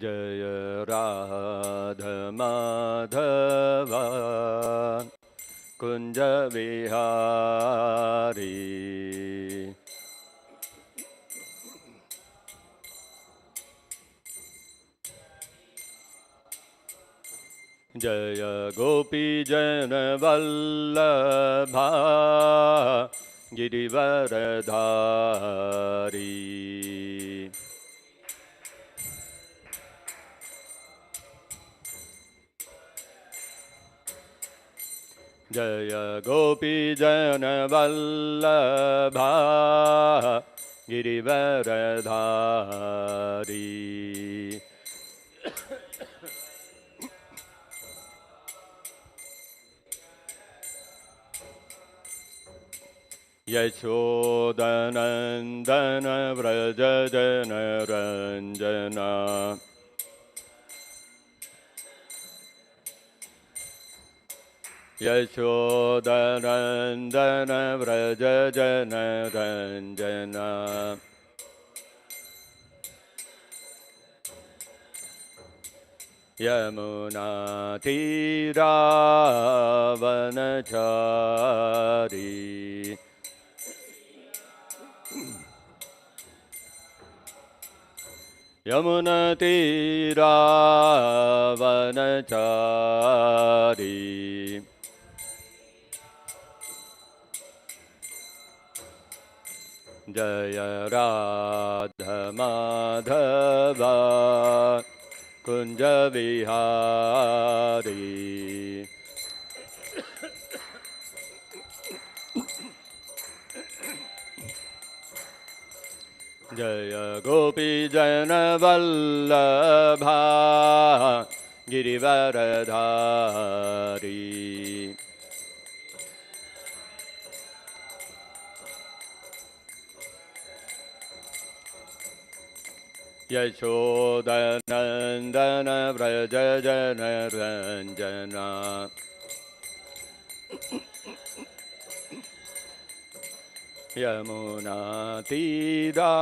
जय राधा माधव कुंज विहारी। जय गोपी जन वल्लभा गिरिवरधारी। जय गोपी जन वल्लभा गिरिवरधारी। यशोदनन्दन व्रज जन रंजना। यशोदनन्दन व्रज जन रंजना। यमुना तीरावनचारी। यमुना तीरावनचारी। जय राधा माधव कुंज विहारी। जय गोपी जन वल्लभा गिरिवरधारी। यशोदनन्दन व्रज जन रंजना। यमुना तीरावनचारी।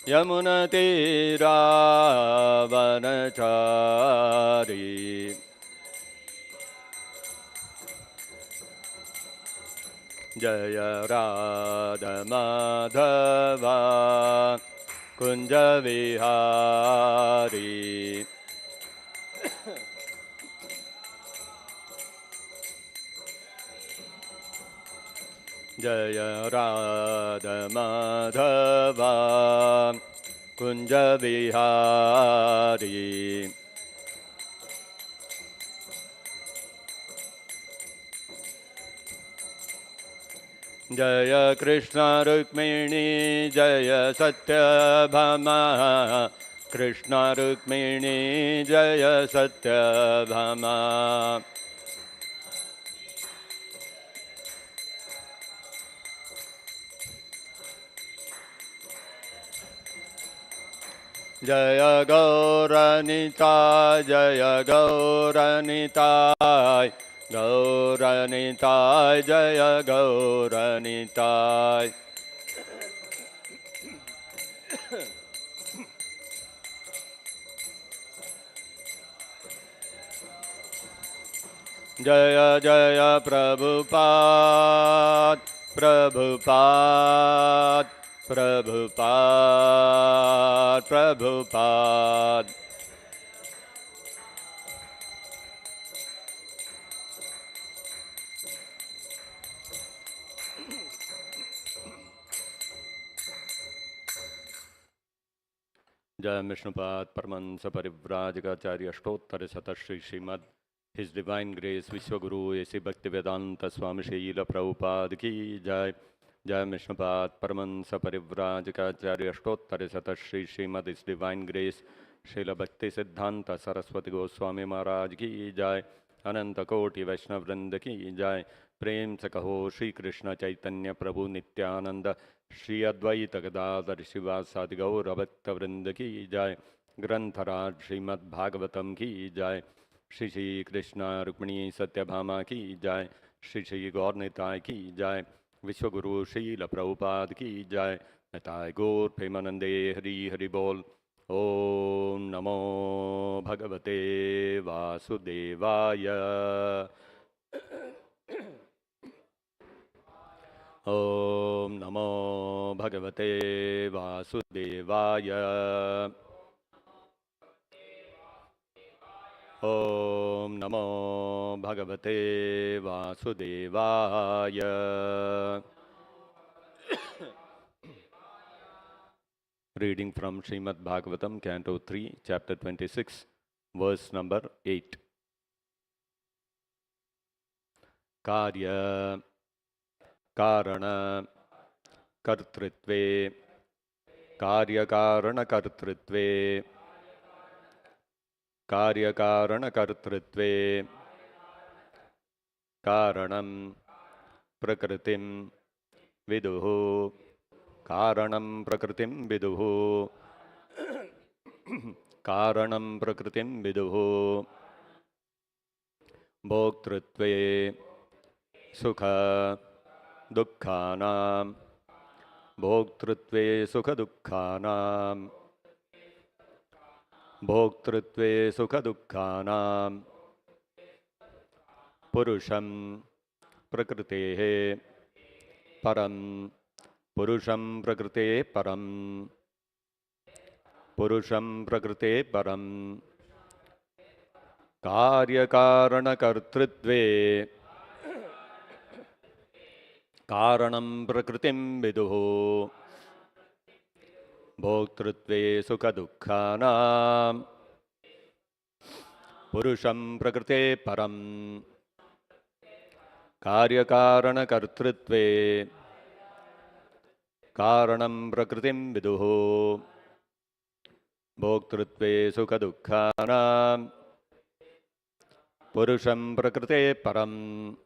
यमुना तीरावनचारी। जय राधा माधव कुंज विहारी। जय राधा माधव कुंज विहारी। जय कृष्ण रुक्मिणी जय सत्यभामा। कृष्ण रुक्मिणी जय सत्यभामा। जय गौरनिताय जय गौरनिताय। गौरनिताय जय गौरनिताय। जय जय प्रभुपाद प्रभुपाद प्रभुपाद प्रभुपाद। जय Vishnupad Paramhans परिव्राजकाचार्य अष्टोत्तर शतश्री Shrimad His Divine Grace विश्वगुरु ऐसी भक्ति वेदांत स्वामी शील प्रभुपाद की जय। जय Vishnupad Paramhans परिव्राजकाचार्य अष्टोत्तर शतश्री Shrimad His Divine Grace शील भक्ति सिद्धांत सरस्वती गोस्वामी महाराज की जय। अनंत कोटि वैष्णव वृंद की जय। प्रेम से कहो श्री कृष्ण चैतन्य प्रभु नित्यानंद श्री अद्वैत गदाधर शिवासादि गौर भक्त वृंद की जय। ग्रंथराज श्रीमद् भागवतम की जय। श्री श्री कृष्ण रुक्मिणी सत्यभामा की जय। श्री श्री गौर निताय की जय। विश्वगुरु श्रील प्रभुपाद की जय। निताय गौर प्रेमानंदे हरि हरि बोल। ओम नमो भगवते वासुदेवाय। ओम नमो भगवते वासुदेवाय। ओम नमो भगवते वासुदेवाय। Reading from Srimad-Bhagavatam, Canto 3, Chapter 26, verse number 8. Karya Karana Kartritve Karya Karana Kartritve Karya Karana Kartritve Karanam Prakritim Viduhu Karanam Prakritim Viduhu Karanam Prakritim Viduhu Bhoktritve Sukha Dukkhanam Bhoktritve Sukha Dukkhanam Bhoktritve Sukha Dukkhanam Purusham Prakritehe Param Purusham Prakrite Param Purusham Prakrite Param Karya Karana Kartritve Karanam Prakritim Viduhu Bhoktritve Sukha Dukkhanam Purusham Prakrite Param Karya Karana Kartritve Karanam Prakritim Viduhu Bhoktritve Sukha Dukkhanam Purusham Prakrite Param.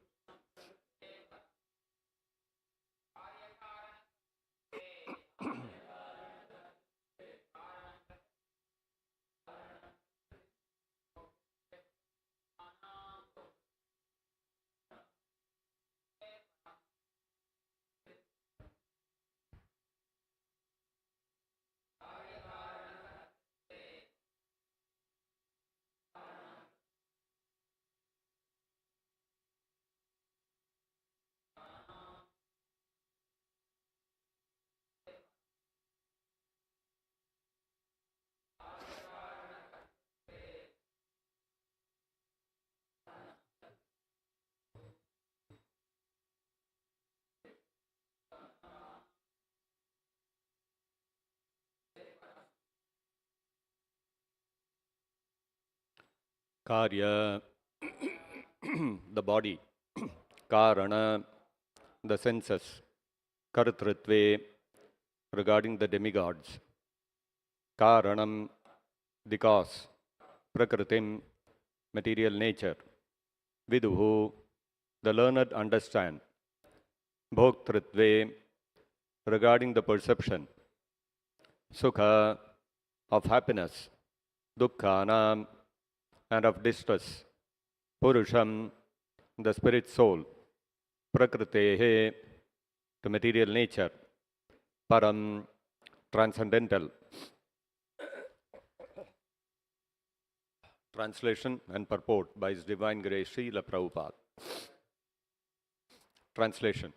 Karya, the body. Karana, the senses. Kartritve, regarding the demigods. Karanam, the cause. Prakritim, material nature. Viduhu, the learned understand. Bhoktritve, regarding the perception. Sukha, of happiness. Dukkhanam, and of distress. Purusham, the spirit soul. Prakritehe, the material nature. Param, transcendental. Translation and purport by His Divine Grace Srila Prabhupada. Translation.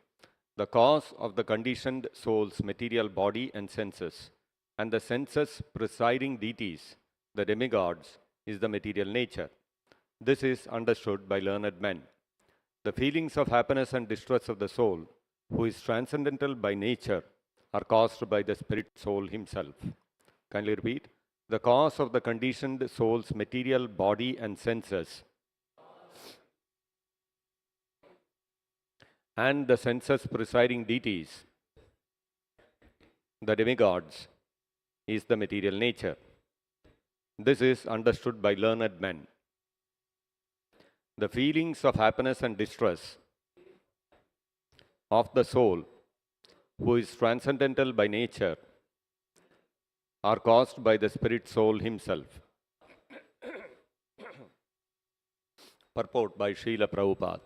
The cause of the conditioned soul's material body and senses, and the senses presiding deities, the demigods, is the material nature. This is understood by learned men. The feelings of happiness and distress of the soul, who is transcendental by nature, are caused by the spirit soul himself. Kindly repeat. The cause of the conditioned soul's material body and senses, and the senses presiding deities, the demigods, is the material nature. This is understood by learned men. The feelings of happiness and distress of the soul, who is transcendental by nature, are caused by the spirit soul himself. Purport by Srila Prabhupada.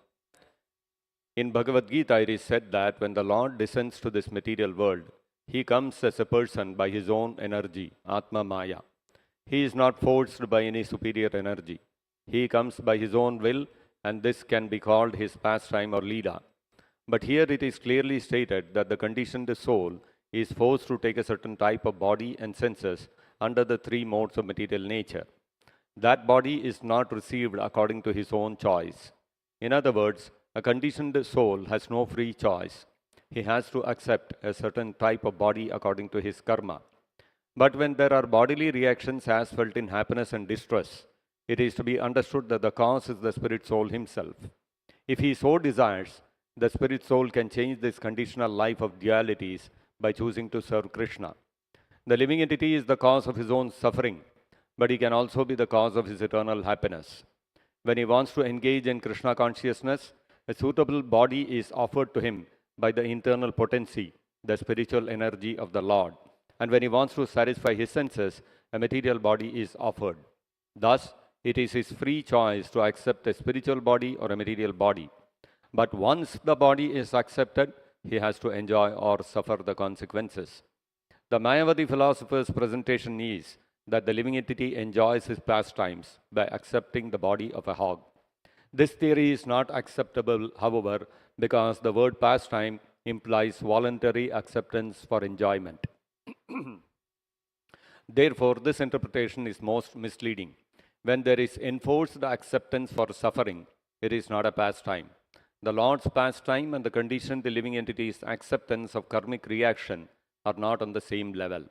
In Bhagavad Gita, it is said that when the Lord descends to this material world, he comes as a person by his own energy, Atma Maya. He is not forced by any superior energy. He comes by his own will, and this can be called his pastime or leela. But here it is clearly stated that the conditioned soul is forced to take a certain type of body and senses under the three modes of material nature. That body is not received according to his own choice. In other words, a conditioned soul has no free choice. He has to accept a certain type of body according to his karma. But when there are bodily reactions as felt in happiness and distress, it is to be understood that the cause is the spirit soul himself. If he so desires, the spirit soul can change this conditional life of dualities by choosing to serve Krishna. The living entity is the cause of his own suffering, but he can also be the cause of his eternal happiness. When he wants to engage in Krishna consciousness, a suitable body is offered to him by the internal potency, the spiritual energy of the Lord. And when he wants to satisfy his senses, a material body is offered. Thus, it is his free choice to accept a spiritual body or a material body. But once the body is accepted, he has to enjoy or suffer the consequences. The Mayavadi philosopher's presentation is that the living entity enjoys his pastimes by accepting the body of a hog. This theory is not acceptable, however, because the word pastime implies voluntary acceptance for enjoyment. Therefore, this interpretation is most misleading. When there is enforced acceptance for suffering, it is not a pastime. The Lord's pastime and the conditioned living entity's acceptance of karmic reaction are not on the same level.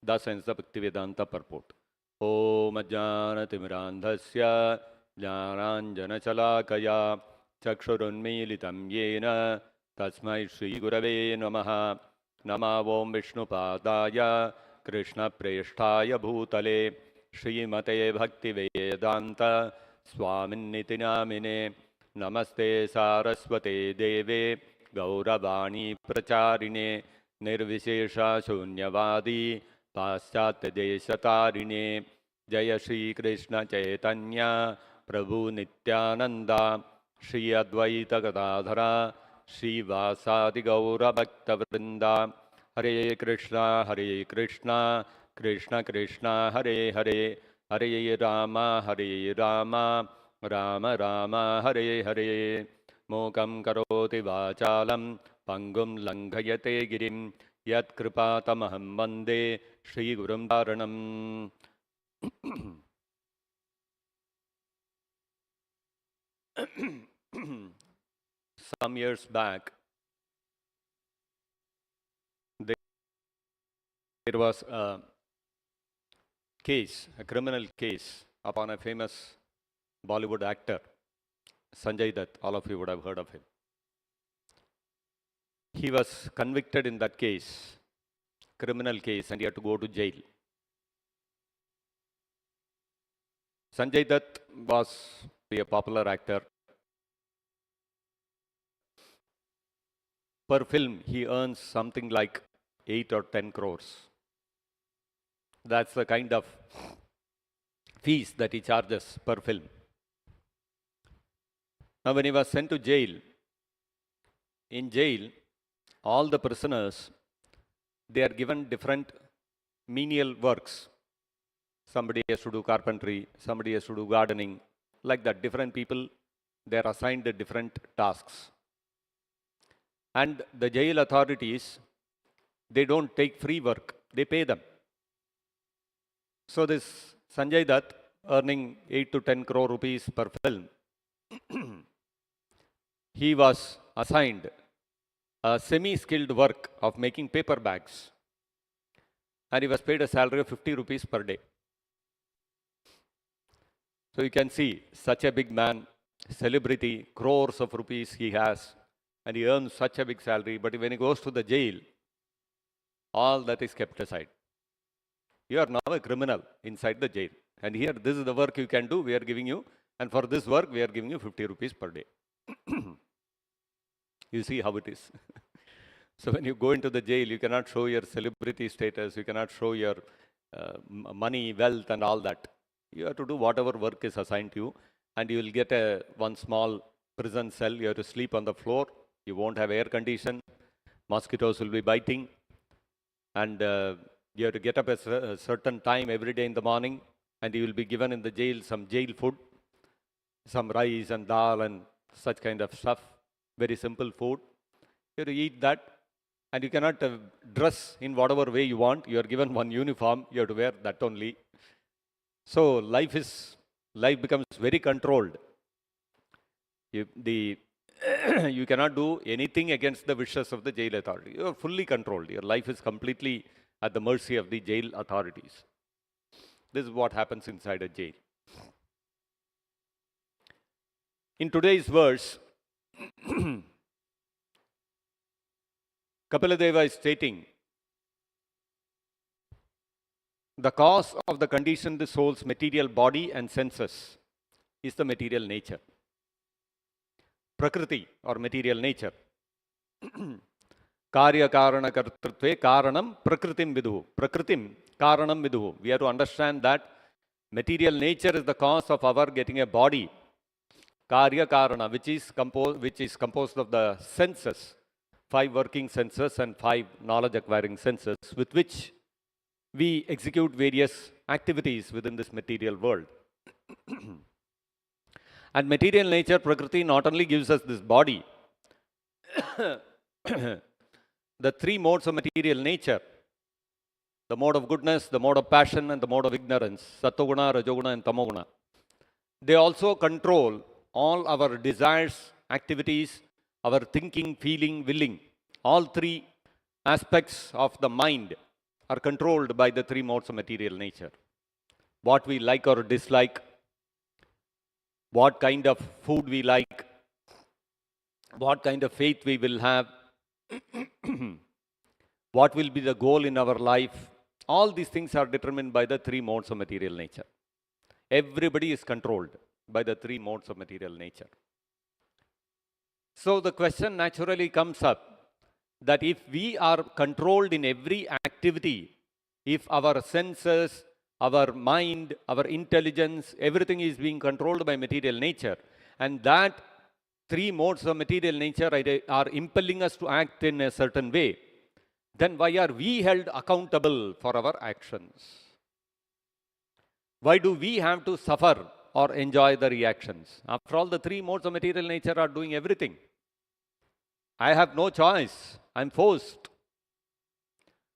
Thus ends the Bhaktivedanta purport. Om Ajnanatimrandhasya Jnananjanachalakaya Chakshurunmilitam Yena Tasmai Shri Gurave Namaha Nama Om Vishnupadaya Krishna Preshtaya Bhutale Srimate Bhaktivedanta Swaminiti Namine Namaste Saraswate Deve Gauravani Pracharine Nirvishesha Shunyavadi Paschatya Deshatarine Jaya Shri Krishna Chaitanya Prabhu Nityananda Shri Advaita Gadadhara Shri Vasadi Gaura Bhakta Vrinda Hare Krishna Krishna Krishna Hare Hare Hare Rama Rama Rama Hare Hare Mokam Karoti Vachalam Pangum Langhayate Girim Yat Kripatamaham Vande Shri Gurum Dharanam. Some years back, there was a case, a criminal case upon a famous Bollywood actor, Sanjay Dutt. All of you would have heard of him. He was convicted in that case, criminal case, and he had to go to jail. Sanjay Dutt was a popular actor. Per film, he earns something like 8 or 10 crores. That's the kind of fees that he charges per film. Now, when he was sent to jail, in jail, all the prisoners, they are given different menial works. Somebody has to do carpentry, somebody has to do gardening, like that. Different people, they are assigned different tasks. And the jail authorities, they don't take free work, they pay them. So this Sanjay Dutt, earning 8 to 10 crore rupees per film, he was assigned a semi-skilled work of making paper bags. And he was paid a salary of 50 rupees per day. So you can see, such a big man, celebrity, crores of rupees he has, and he earns such a big salary, but when he goes to the jail, all that is kept aside. You are now a criminal inside the jail. And here, this is the work you can do, we are giving you, and for this work, we are giving you 50 rupees per day. You see how it is. So when you go into the jail, you cannot show your celebrity status, you cannot show your money, wealth, and all that. You have to do whatever work is assigned to you, and you will get one small prison cell. You have to sleep on the floor. You won't have air condition. Mosquitoes will be biting. And you have to get up at a certain time every day in the morning. And you will be given in the jail some jail food, some rice and dal and such kind of stuff. Very simple food. You have to eat that. And you cannot dress in whatever way you want. You are given one uniform. You have to wear that only. So life becomes very controlled. You cannot do anything against the wishes of the jail authority. You are fully controlled. Your life is completely at the mercy of the jail authorities. This is what happens inside a jail. In today's verse, Kapiladeva is stating, the cause of the conditioned soul's material body and senses is the material nature. Prakriti or material nature. Karya karana kartrutve karanam prakritim viduhu. Prakritim karanam viduhu. We have to understand that material nature is the cause of our getting a body. Karya karana, which is composed of the senses, 5 working senses and 5 knowledge acquiring senses, with which we execute various activities within this material world. And material nature, Prakriti, not only gives us this body, the 3 modes of material nature, the mode of goodness, the mode of passion, and the mode of ignorance, Sattoguna, Rajoguna, and Tamoguna, they also control all our desires, activities, our thinking, feeling, willing. All 3 aspects of the mind are controlled by the 3 modes of material nature. What we like or dislike, what kind of food we like, what kind of faith we will have, what will be the goal in our life. All these things are determined by the 3 modes of material nature. Everybody is controlled by the 3 modes of material nature. So the question naturally comes up that if we are controlled in every activity, if our senses, our mind, our intelligence, everything is being controlled by material nature, and that 3 modes of material nature are impelling us to act in a certain way, then why are we held accountable for our actions? Why do we have to suffer or enjoy the reactions? After all, the 3 modes of material nature are doing everything. I have no choice. I'm forced.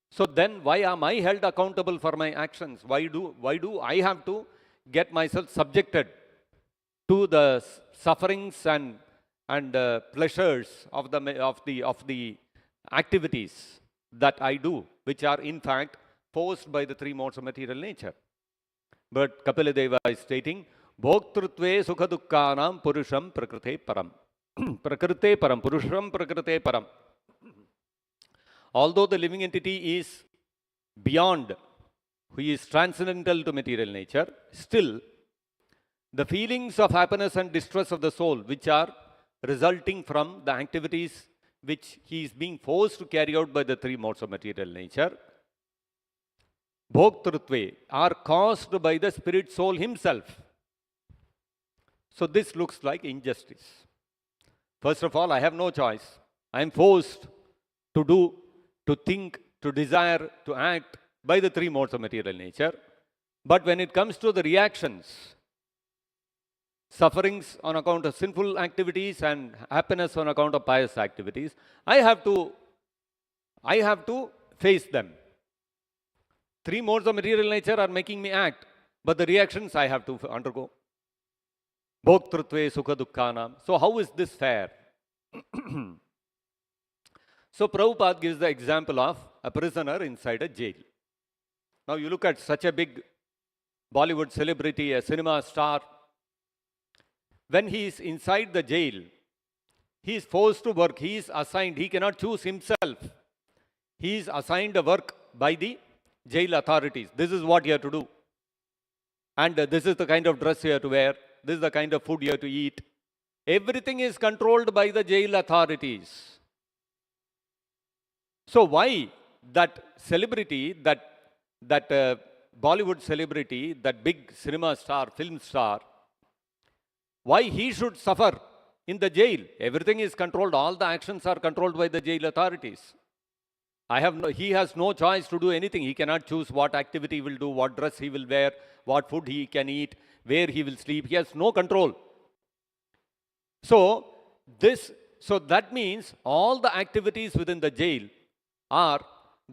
So then why am I held accountable for my actions? Why do I have to get myself subjected to the sufferings and pleasures of the activities that I do, which are in fact forced by the 3 modes of material nature? But Kapiladeva is stating, Bhoktrutve sukha-dukkhanam purusham prakrite param. Prakrite param, purusham prakrite param. Although the living entity is beyond, who is transcendental to material nature, still the feelings of happiness and distress of the soul, which are resulting from the activities which he is being forced to carry out by the 3 modes of material nature, Bhoktrutve, are caused by the spirit soul himself. So this looks like injustice. First of all, I have no choice. I am forced to do, to think, to desire, to act by the 3 modes of material nature. But when it comes to the reactions, sufferings on account of sinful activities and happiness on account of pious activities, I have to face them. 3 modes of material nature are making me act, but the reactions I have to undergo. Bhoktrutve sukha dukkhanam. So how is this fair? So Prabhupada gives the example of a prisoner inside a jail. Now you look at such a big Bollywood celebrity, a cinema star. When he is inside the jail, he is forced to work. He is assigned. He cannot choose himself. He is assigned a work by the jail authorities. This is what you have to do. And this is the kind of dress you have to wear. This is the kind of food you have to eat. Everything is controlled by the jail authorities. So why that celebrity, that Bollywood celebrity, that big cinema star, film star, why he should suffer in the jail. Everything is controlled. All the actions are controlled by the jail authorities. He has no choice to do anything. He cannot choose what activity he will do, what dress he will wear, what food he can eat, where he will sleep. He has no control. So that means all the activities within the jail are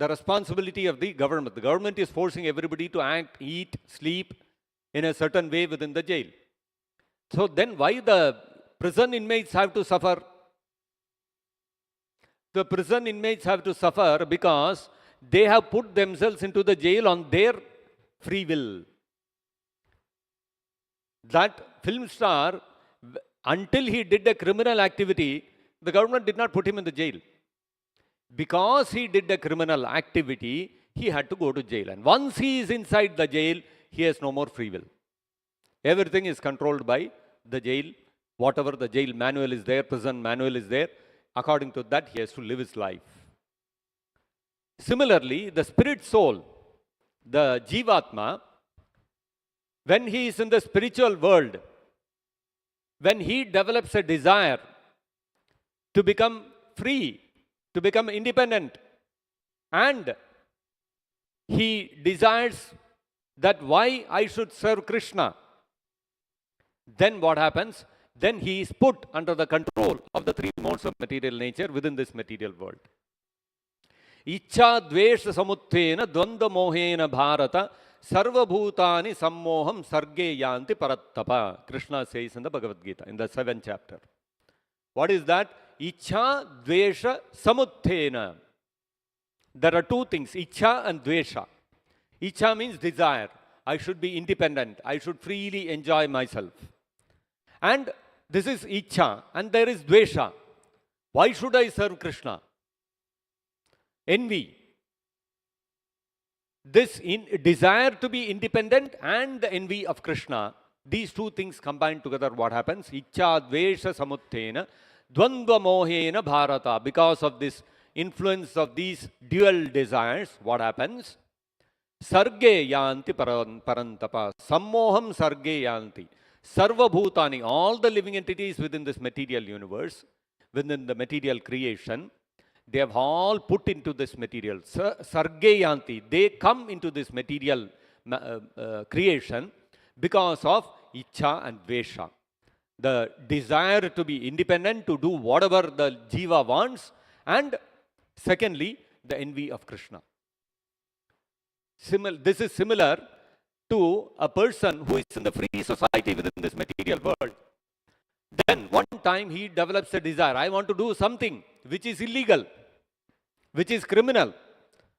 the responsibility of the government. The government is forcing everybody to act, eat, sleep in a certain way within the jail. So then why the prison inmates have to suffer? The prison inmates have to suffer because they have put themselves into the jail on their free will. That film star, until he did a criminal activity, the government did not put him in the jail. Because he did a criminal activity, he had to go to jail. And once he is inside the jail, he has no more free will. Everything is controlled by the jail. Whatever the jail manual is there, prison manual is there, according to that, he has to live his life. Similarly, the spirit soul, the Jivatma, when he is in the spiritual world, when he develops a desire to become free, to become independent, and he desires that why I should serve Krishna, then what happens? Then he is put under the control of the three modes of material nature within this material world. Ichcha dvesha samuttena dvanda mohena bharata sarva bhutani sammoham sarge yanti parattapa. Krishna says in the Bhagavad Gita, in the 7th chapter. What is that? Ichcha dvesha samuttena. There are two things, ichcha and dvesha. Ichcha means desire. I should be independent. I should freely enjoy myself. And this is ichcha, and there is dvesha. Why should I serve Krishna? Envy. This desire to be independent and the envy of Krishna, these two things combined together, what happens? Ichcha dvesha samuttena dvandva mohena bharata. Because of this influence of these dual desires, what happens? Sarge yanti parantapa. Sammoham sarge yanti. Sarva bhutani, all the living entities within this material universe, within the material creation, they have all put into this material. Sarge yanti, they come into this material creation because of ichcha and dvesha. The desire to be independent, to do whatever the jiva wants, and secondly, the envy of Krishna. This is similar to a person who is in the free society within this material world. Then one time he develops a desire. I want to do something which is illegal, which is criminal.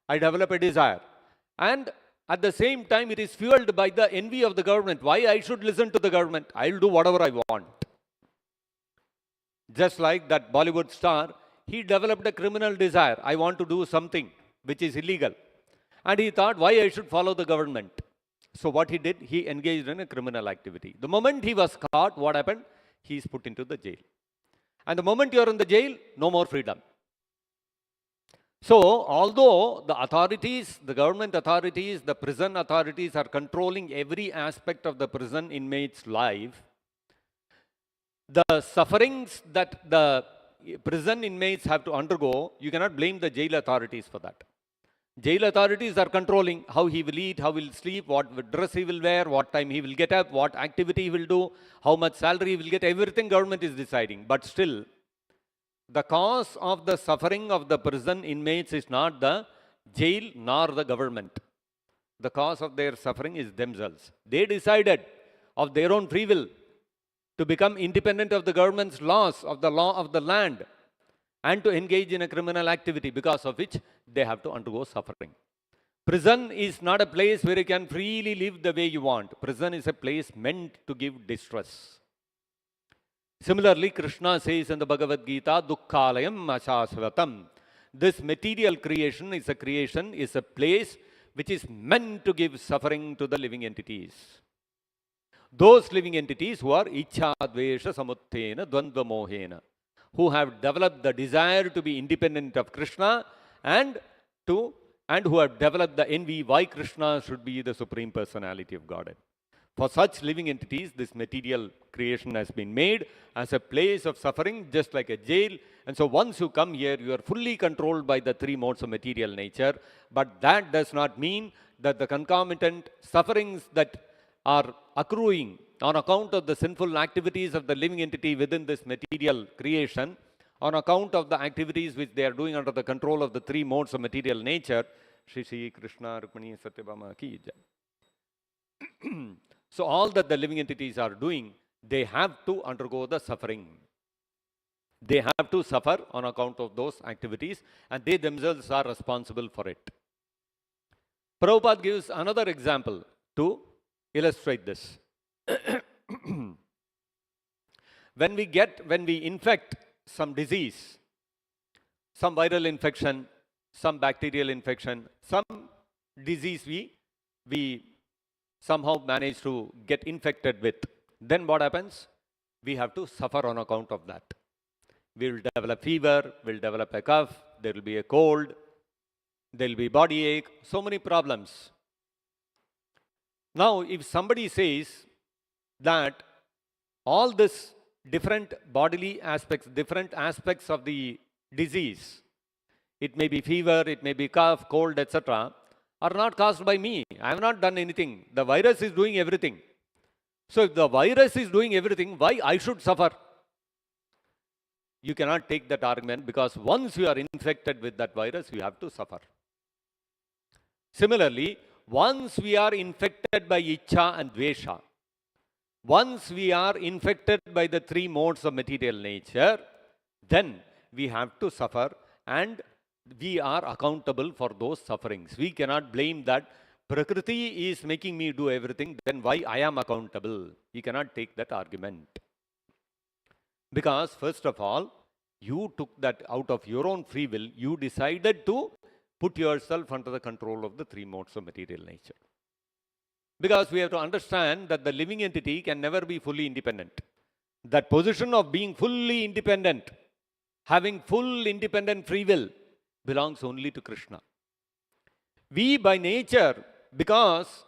I develop a desire. And at the same time, it is fueled by the envy of the government. Why I should listen to the government? I'll do whatever I want. Just like that Bollywood star, he developed a criminal desire. I want to do something which is illegal. And he thought, why I should follow the government? So what he did, he engaged in a criminal activity. The moment he was caught, what happened? He is put into the jail. And the moment you are in the jail, no more freedom. So, although the authorities, the government authorities, the prison authorities are controlling every aspect of the prison inmate's life, the sufferings that the prison inmates have to undergo, you cannot blame the jail authorities for that. Jail authorities are controlling how he will eat, how he will sleep, what dress he will wear, what time he will get up, what activity he will do, how much salary he will get. Everything government is deciding. But still, the cause of the suffering of the prison inmates is not the jail nor the government. The cause of their suffering is themselves. They decided of their own free will to become independent of the government's laws, of the law of the land, and to engage in a criminal activity, because of which they have to undergo suffering. Prison is not a place where you can freely live the way you want. Prison is a place meant to give distress. Similarly, Krishna says in the Bhagavad Gita, Dukkhalayam Ashasvatam. This material creation is a place which is meant to give suffering to the living entities. Those living entities who are Ichcha Dvesha Samuttena Dvandva Mohena, who have developed the desire to be independent of Krishna and who have developed the envy why Krishna should be the Supreme Personality of Godhead. For such living entities, this material creation has been made as a place of suffering, just like a jail. And so once you come here, you are fully controlled by the three modes of material nature. But that does not mean that the concomitant sufferings that are accruing on account of the sinful activities of the living entity within this material creation, on account of the activities which they are doing under the control of the three modes of material nature. Shri Shri Krishna Rukmani Satyabhama ki jai. So all that the living entities are doing, they have to undergo the suffering. They have to suffer on account of those activities, and they themselves are responsible for it. Prabhupada gives another example to illustrate this. When we infect some disease, some viral infection, some bacterial infection, some disease we somehow manage to get infected with, then what happens? We have to suffer on account of that. We will develop fever, we'll develop a cough, there will be a cold, there will be body ache, so many problems. Now, if somebody says that all this different bodily aspects, different aspects of the disease, it may be fever, it may be cough, cold, etc., are not caused by me. I have not done anything. The virus is doing everything. So if the virus is doing everything, why I should suffer? You cannot take that argument, because once you are infected with that virus, you have to suffer. Similarly, once we are infected by Ichcha and Dvesha, once we are infected by the three modes of material nature, then we have to suffer, and we are accountable for those sufferings. We cannot blame that Prakriti is making me do everything, then why I am accountable? You cannot take that argument. Because first of all, you took that out of your own free will. You decided to put yourself under the control of the three modes of material nature. Because we have to understand that the living entity can never be fully independent. That position of being fully independent, having full independent free will, belongs only to Krishna. We by nature, because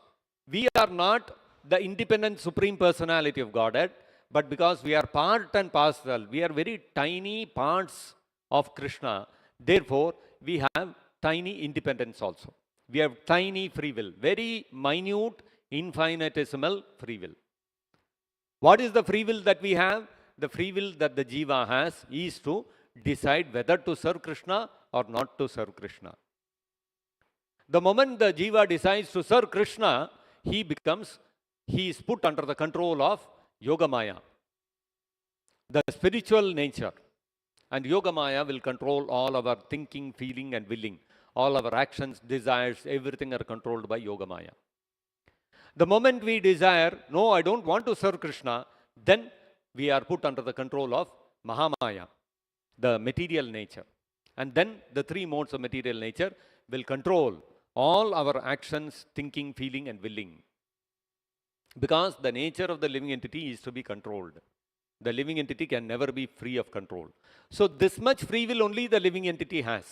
we are not the independent supreme personality of Godhead, but because we are part and parcel, we are very tiny parts of Krishna. Therefore, we have tiny independence also. We have tiny free will, very minute, infinitesimal free will. What is the free will that we have? The free will that the jiva has is to decide whether to serve Krishna or not to serve Krishna. The moment the jiva decides to serve Krishna, he is put under the control of Yogamaya, the spiritual nature. And Yogamaya will control all our thinking, feeling and willing. All our actions, desires, everything are controlled by Yogamaya. The moment we desire, no, I don't want to serve Krishna, then we are put under the control of Mahamaya, the material nature. And then the three modes of material nature will control all our actions, thinking, feeling and willing. Because the nature of the living entity is to be controlled. The living entity can never be free of control. So this much free will only the living entity has.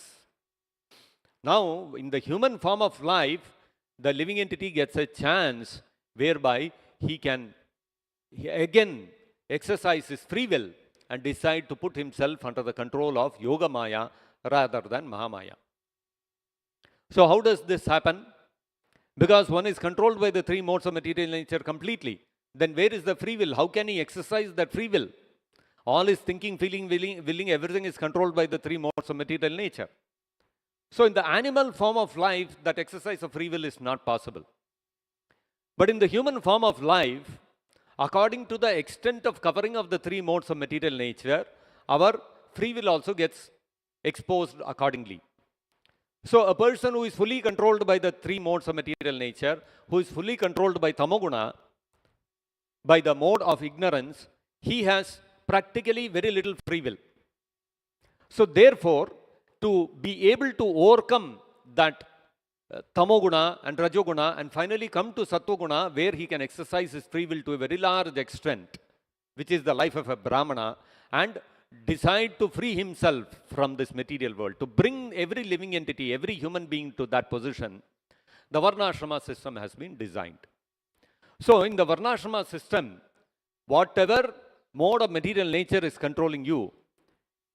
Now, in the human form of life, the living entity gets a chance whereby he can again exercise his free will and decide to put himself under the control of Yogamaya rather than Mahamaya. So how does this happen? Because one is controlled by the three modes of material nature completely. Then where is the free will? How can he exercise that free will? All his thinking, feeling, willing, everything is controlled by the three modes of material nature. So in the animal form of life, that exercise of free will is not possible. But in the human form of life, according to the extent of covering of the three modes of material nature, our free will also gets exposed accordingly. So a person who is fully controlled by the three modes of material nature, who is fully controlled by tamoguna, by the mode of ignorance, he has practically very little free will. So therefore, to be able to overcome that tamoguna and rajoguna and finally come to sattva-guna, where he can exercise his free will to a very large extent, which is the life of a brahmana, and decide to free himself from this material world, to bring every living entity, every human being to that position, the varnashrama system has been designed. So in the Varnashrama system, whatever mode of material nature is controlling you,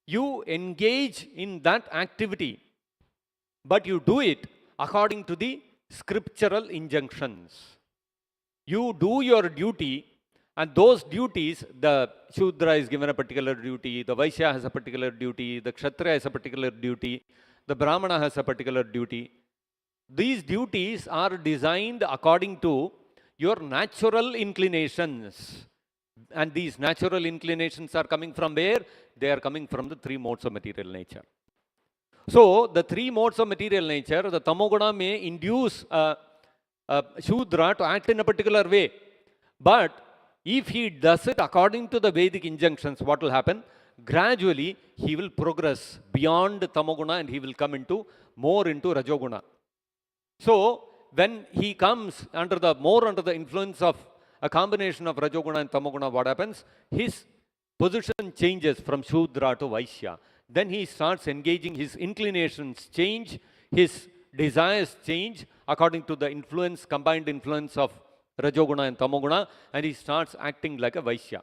you engage in that activity, but you do it according to the scriptural injunctions. You do your duty, and those duties, the Shudra is given a particular duty, the Vaishya has a particular duty, the Kshatriya has a particular duty, the Brahmana has a particular duty. These duties are designed according to your natural inclinations. And these natural inclinations are coming from where? They are coming from the three modes of material nature. So, the three modes of material nature, the Tamoguna may induce a Shudra to act in a particular way. But if he does it according to the Vedic injunctions, what will happen? Gradually, he will progress beyond Tamoguna and he will come more into Rajoguna. So, when he comes more under the influence of a combination of Rajoguna and Tamoguna, what happens? His position changes from Shudra to Vaishya. Then he starts engaging, his inclinations change, his desires change according to the combined influence of Rajoguna and Tamoguna, and he starts acting like a Vaishya.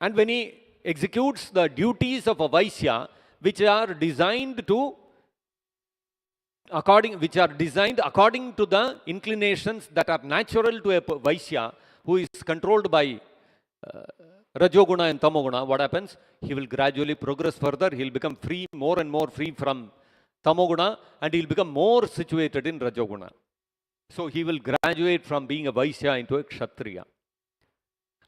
And when he executes the duties of a Vaishya, which are designed according to the inclinations that are natural to a Vaishya, who is controlled by Rajoguna and Tamoguna, what happens? He will gradually progress further. He will become free, more and more free from Tamoguna, and he will become more situated in Rajoguna. So he will graduate from being a Vaishya into a Kshatriya.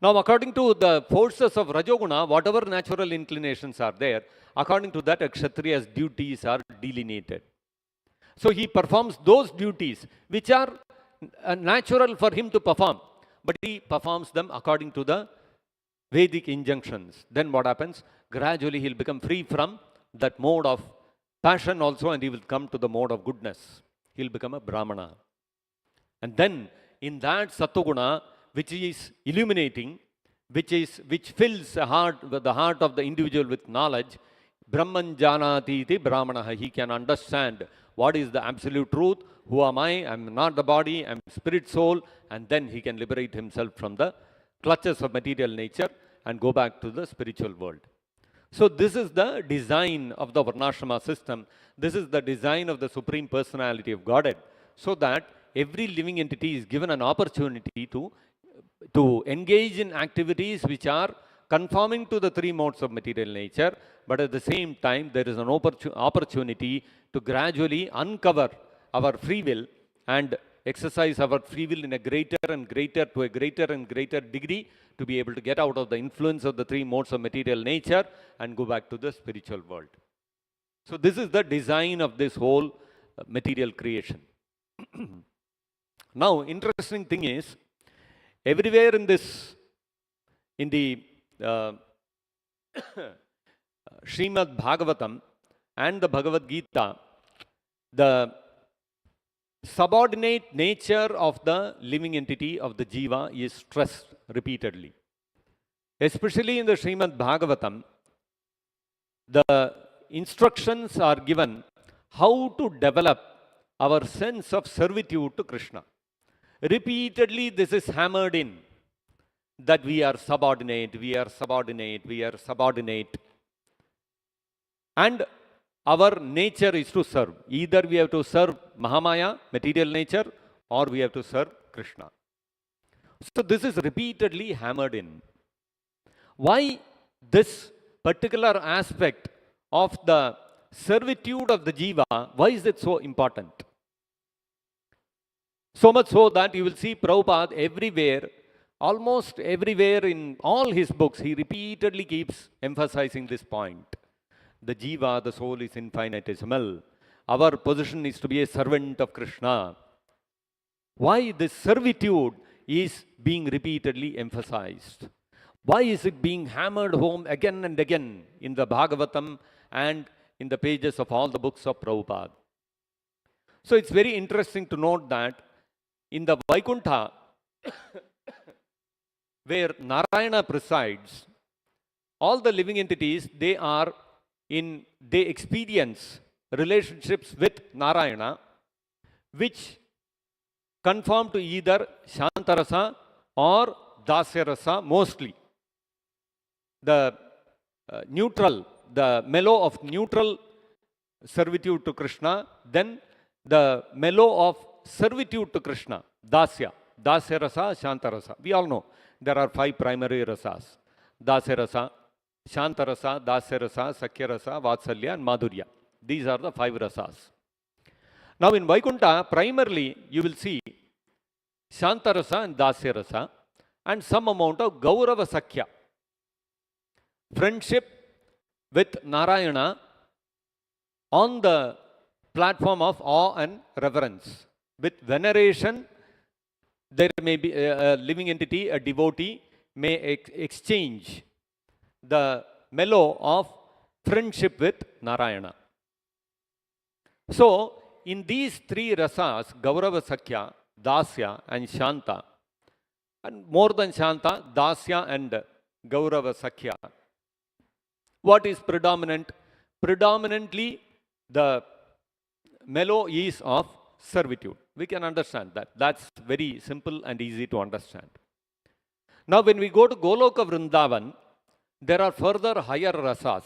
Now, according to the forces of Rajoguna, whatever natural inclinations are there, according to that, a Kshatriya's duties are delineated. So he performs those duties which are natural for him to perform, but he performs them according to the Vedic injunctions. Then what happens? Gradually he'll become free from that mode of passion also, and he will come to the mode of goodness. He'll become a Brahmana. And then in that Sattva-guna, which is illuminating, which fills the heart of the individual with knowledge, Brahman janati iti Brahmana. He can understand what is the absolute truth, who am I am not the body, I am spirit soul, and then he can liberate himself from the clutches of material nature and go back to the spiritual world. So this is the design of the Varnashrama system. This is the design of the Supreme Personality of Godhead, so that every living entity is given an opportunity to engage in activities which are conforming to the three modes of material nature, but at the same time there is an opportunity to gradually uncover our free will and exercise our free will in a greater and greater degree to be able to get out of the influence of the three modes of material nature and go back to the spiritual world. So this is the design of this whole material creation. Now, interesting thing is, everywhere in the Srimad-Bhagavatam and the Bhagavad Gita, the subordinate nature of the living entity of the jiva is stressed repeatedly. Especially in the Srimad-Bhagavatam, the instructions are given how to develop our sense of servitude to Krishna. Repeatedly this is hammered in, that we are subordinate. And our nature is to serve. Either we have to serve Mahamaya, material nature, or we have to serve Krishna. So this is repeatedly hammered in. Why this particular aspect of the servitude of the jiva, why is it so important? So much so that you will see Prabhupada everywhere, almost everywhere in all his books, he repeatedly keeps emphasizing this point. The jiva, the soul, is infinitesimal. Our position is to be a servant of Krishna. Why this servitude is being repeatedly emphasized? Why is it being hammered home again and again in the Bhagavatam and in the pages of all the books of Prabhupada? So it's very interesting to note that in the Vaikuntha, where Narayana presides, all the living entities, they experience relationships with Narayana, which conform to either Shantarasa or Dasyarasa mostly. The neutral, the mellow of neutral servitude to Krishna, then the mellow of servitude to Krishna, Dasya, Dasyarasa, Shantarasa. We all know there are 5 primary rasas: Dasyarasa, Shantarasa, Dasyarasa, Sakyarasa, Vatsalya and Madhurya. These are the 5 rasas. Now in Vaikuntha, primarily you will see Shantarasa and Dasyarasa and some amount of Gaurava Sakya. Friendship with Narayana on the platform of awe and reverence. With veneration, there may be a living entity, a devotee, may exchange the mellow of friendship with Narayana. So, in these 3 rasas, Gaurava Sakya, Dasya and Shanta, and more than Shanta, Dasya and Gaurava Sakya, what is predominant? Predominantly, the mellow is of servitude. We can understand that. That's very simple and easy to understand. Now, when we go to Goloka Vrindavan, there are further higher rasas.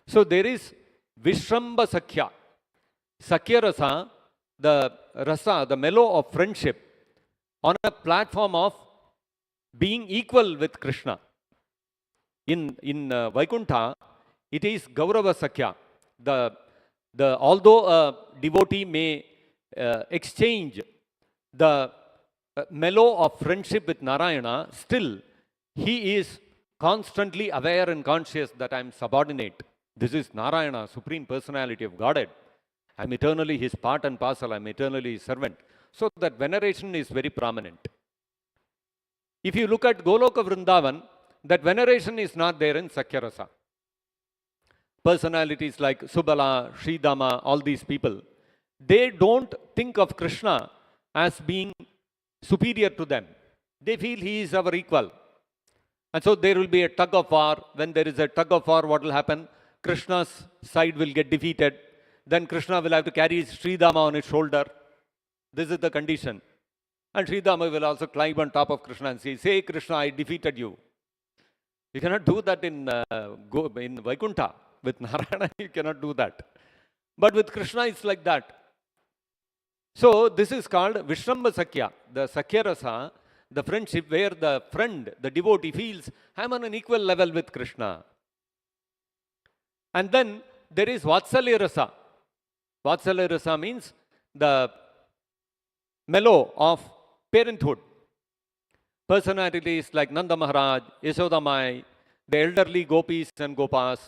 So, there is Vishramba Sakya. Sakya rasa, the rasa, the mellow of friendship on a platform of being equal with Krishna. In Vaikuntha, it is Gaurava Sakya. Although a devotee may exchange the mellow of friendship with Narayana, still he is constantly aware and conscious that I am subordinate. This is Narayana, Supreme Personality of Godhead. I am eternally his part and parcel. I am eternally his servant. So that veneration is very prominent. If you look at Goloka Vrindavan, that veneration is not there in Sakyarasa. Personalities like Subala, Sridama, all these people, they don't think of Krishna as being superior to them. They feel he is our equal. And so there will be a tug of war. When there is a tug of war, what will happen? Krishna's side will get defeated. Then Krishna will have to carry Sridama on his shoulder. This is the condition. And Sridama will also climb on top of Krishna and say, Krishna, I defeated you. You cannot do that in Vaikuntha. With Narayana, you cannot do that. But with Krishna, it's like that. So, this is called Vishramba Sakya, the Sakya Rasa, the friendship where the friend, the devotee feels, I am on an equal level with Krishna. And then there is Vatsalya Rasa. Vatsalya Rasa means the mellow of parenthood. Personalities like Nanda Maharaj, Yashoda Mai, the elderly gopis and gopas,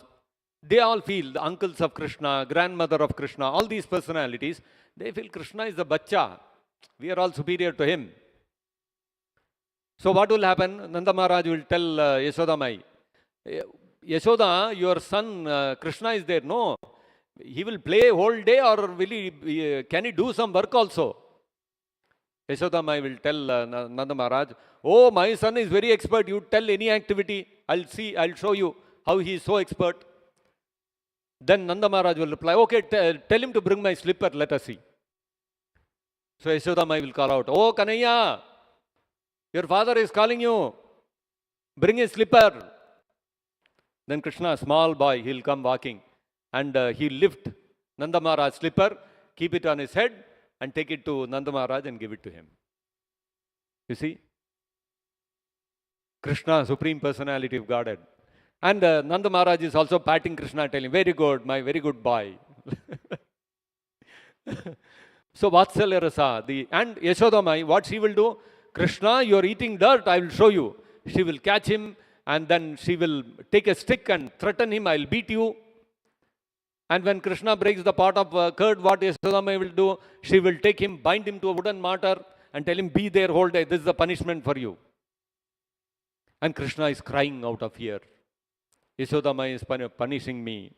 they all feel, the uncles of Krishna, grandmother of Krishna, all these personalities, they feel Krishna is the bacha. We are all superior to him. So what will happen? Nanda Maharaj will tell Yashoda Mai, Yashoda, your son Krishna is there. No, he will play whole day, or can he do some work also? Yashoda Mai will tell Nanda Maharaj, oh, my son is very expert. You tell any activity, I'll show you how he is so expert. Then Nanda Maharaj will reply, okay, tell him to bring my slipper, let us see. So Yashoda Mai will call out, oh, Kanhaiya, your father is calling you. Bring his slipper. Then Krishna, small boy, he'll come walking and he'll lift Nanda Maharaj's slipper, keep it on his head and take it to Nanda Maharaj and give it to him. You see? Krishna, Supreme Personality of Godhead. And Nanda Maharaj is also patting Krishna, telling, very good, my very good boy. So Vatsalya Rasa, and Yashoda Mai, what she will do? Krishna, you are eating dirt, I will show you. She will catch him and then she will take a stick and threaten him, I will beat you. And when Krishna breaks the pot of curd, what Yashoda Mai will do? She will take him, bind him to a wooden mortar and tell him, be there whole day, this is the punishment for you. And Krishna is crying out of fear. Yashoda Mai is punishing me.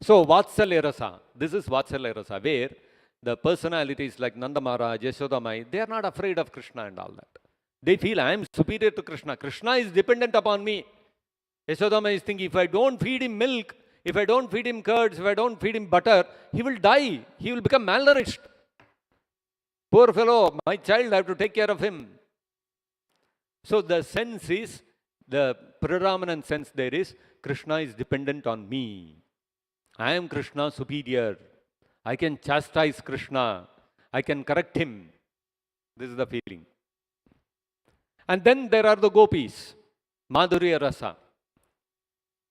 So Vatsalya Rasa, this is Vatsalya Rasa, where the personalities like Nanda Maharaj, Yashoda Mai, they are not afraid of Krishna and all that. They feel I am superior to Krishna. Krishna is dependent upon me. Yashoda Mai is thinking, if I don't feed him milk, if I don't feed him curds, if I don't feed him butter, he will die. He will become malnourished. Poor fellow, my child, I have to take care of him. So the sense is, the predominant sense there is, Krishna is dependent on me. I am Krishna superior. I can chastise Krishna. I can correct him. This is the feeling. And then there are the gopis, Madhurya Rasa.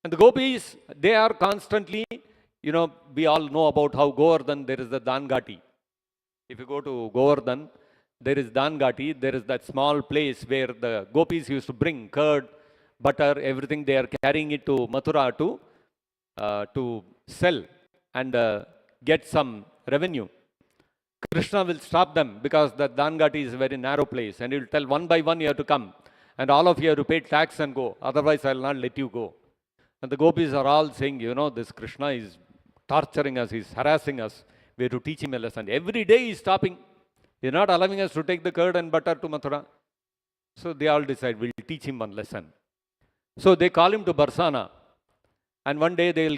And the gopis, they are constantly, we all know about how Govardhan, there is the Dangati. If you go to Govardhan, there is Dangati, there is that small place where the gopis used to bring curd, butter, everything. They are carrying it to Mathura to sell and get some revenue. Krishna will stop them because the Dangati is a very narrow place, and he will tell one by one you have to come, and all of you have to pay tax and go, otherwise I will not let you go. And the gopis are all saying, this Krishna is torturing us, he's harassing us, we have to teach him a lesson. Every day he is stopping, he is not allowing us to take the curd and butter to Mathura. So they all decide, we'll teach him one lesson. So they call him to Barsana, and one day they'll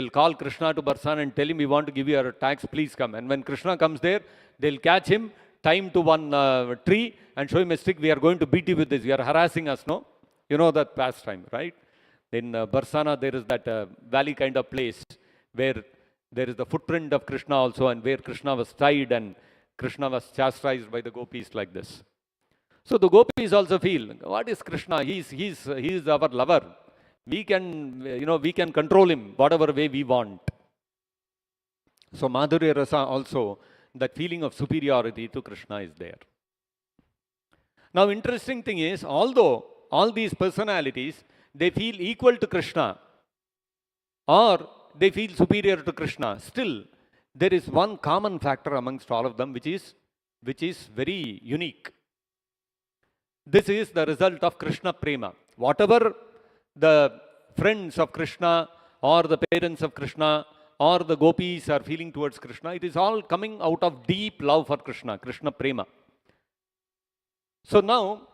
call Krishna to Barsana and tell him, we want to give you a tax, please come. And when Krishna comes there, they'll catch him, tie him to one tree and show him a stick. We are going to beat you with this. You are harassing us, no? You know that pastime, right? In Barsana, there is that valley kind of place where there is the footprint of Krishna also, and where Krishna was tied and Krishna was chastised by the gopis like this. So the gopis also feel, what is Krishna? He's our lover. We can control him whatever way we want. So Madhurya Rasa also, that feeling of superiority to Krishna is there. Now interesting thing is, although all these personalities, they feel equal to Krishna or they feel superior to Krishna, still there is one common factor amongst all of them which is very unique. This is the result of Krishna Prema. Whatever the friends of Krishna or the parents of Krishna or the gopis are feeling towards Krishna, it is all coming out of deep love for Krishna, Krishna Prema. So now,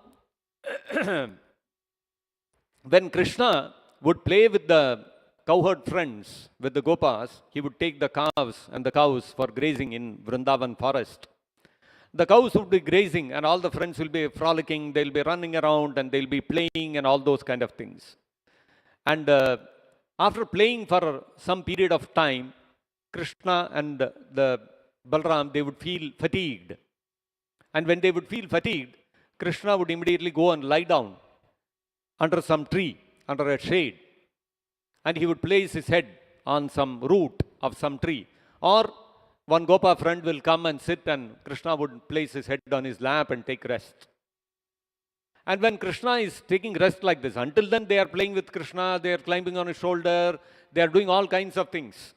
when Krishna would play with the cowherd friends, with the gopas, he would take the calves and the cows for grazing in Vrindavan forest. The cows would be grazing and all the friends will be frolicking, they'll be running around and they'll be playing and all those kind of things. And after playing for some period of time, Krishna and the Balram, they would feel fatigued. And when they would feel fatigued, Krishna would immediately go and lie down under some tree, under a shade. And he would place his head on some root of some tree. Or one Gopa friend will come and sit, and Krishna would place his head on his lap and take rest. And when Krishna is taking rest like this, until then they are playing with Krishna, they are climbing on his shoulder, they are doing all kinds of things.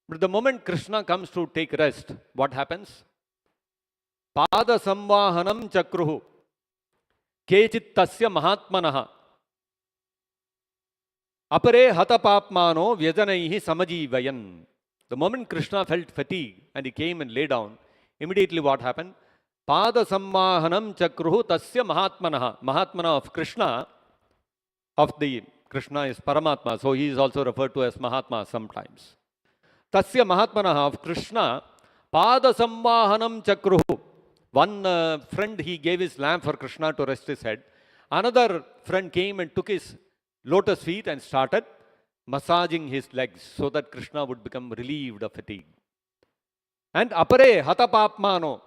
But the moment Krishna comes to take rest, what happens? Pada samvahanam chakruhu kechit tasya mahatmanaha apare hatapapmano vyajanaihi samajivayan. The moment Krishna felt fatigue and he came and lay down, immediately what happened? Pada samvahanam chakruhu tasya mahatmanaha. Mahatmana of Krishna, Krishna is Paramatma, so he is also referred to as Mahatma sometimes. Tasya mahatmanaha of Krishna, pada samvahanam chakruhu. One friend, he gave his lamp for Krishna to rest his head. Another friend came and took his lotus feet and started massaging his legs so that Krishna would become relieved of fatigue. And apare hatapapmano.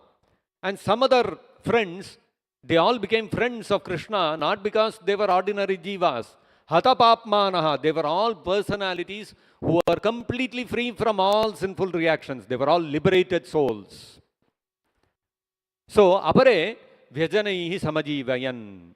And some other friends, they all became friends of Krishna, not because they were ordinary jivas. Hatapapmanaha, they were all personalities who were completely free from all sinful reactions. They were all liberated souls. So, apare vyajanaihi samajivayan.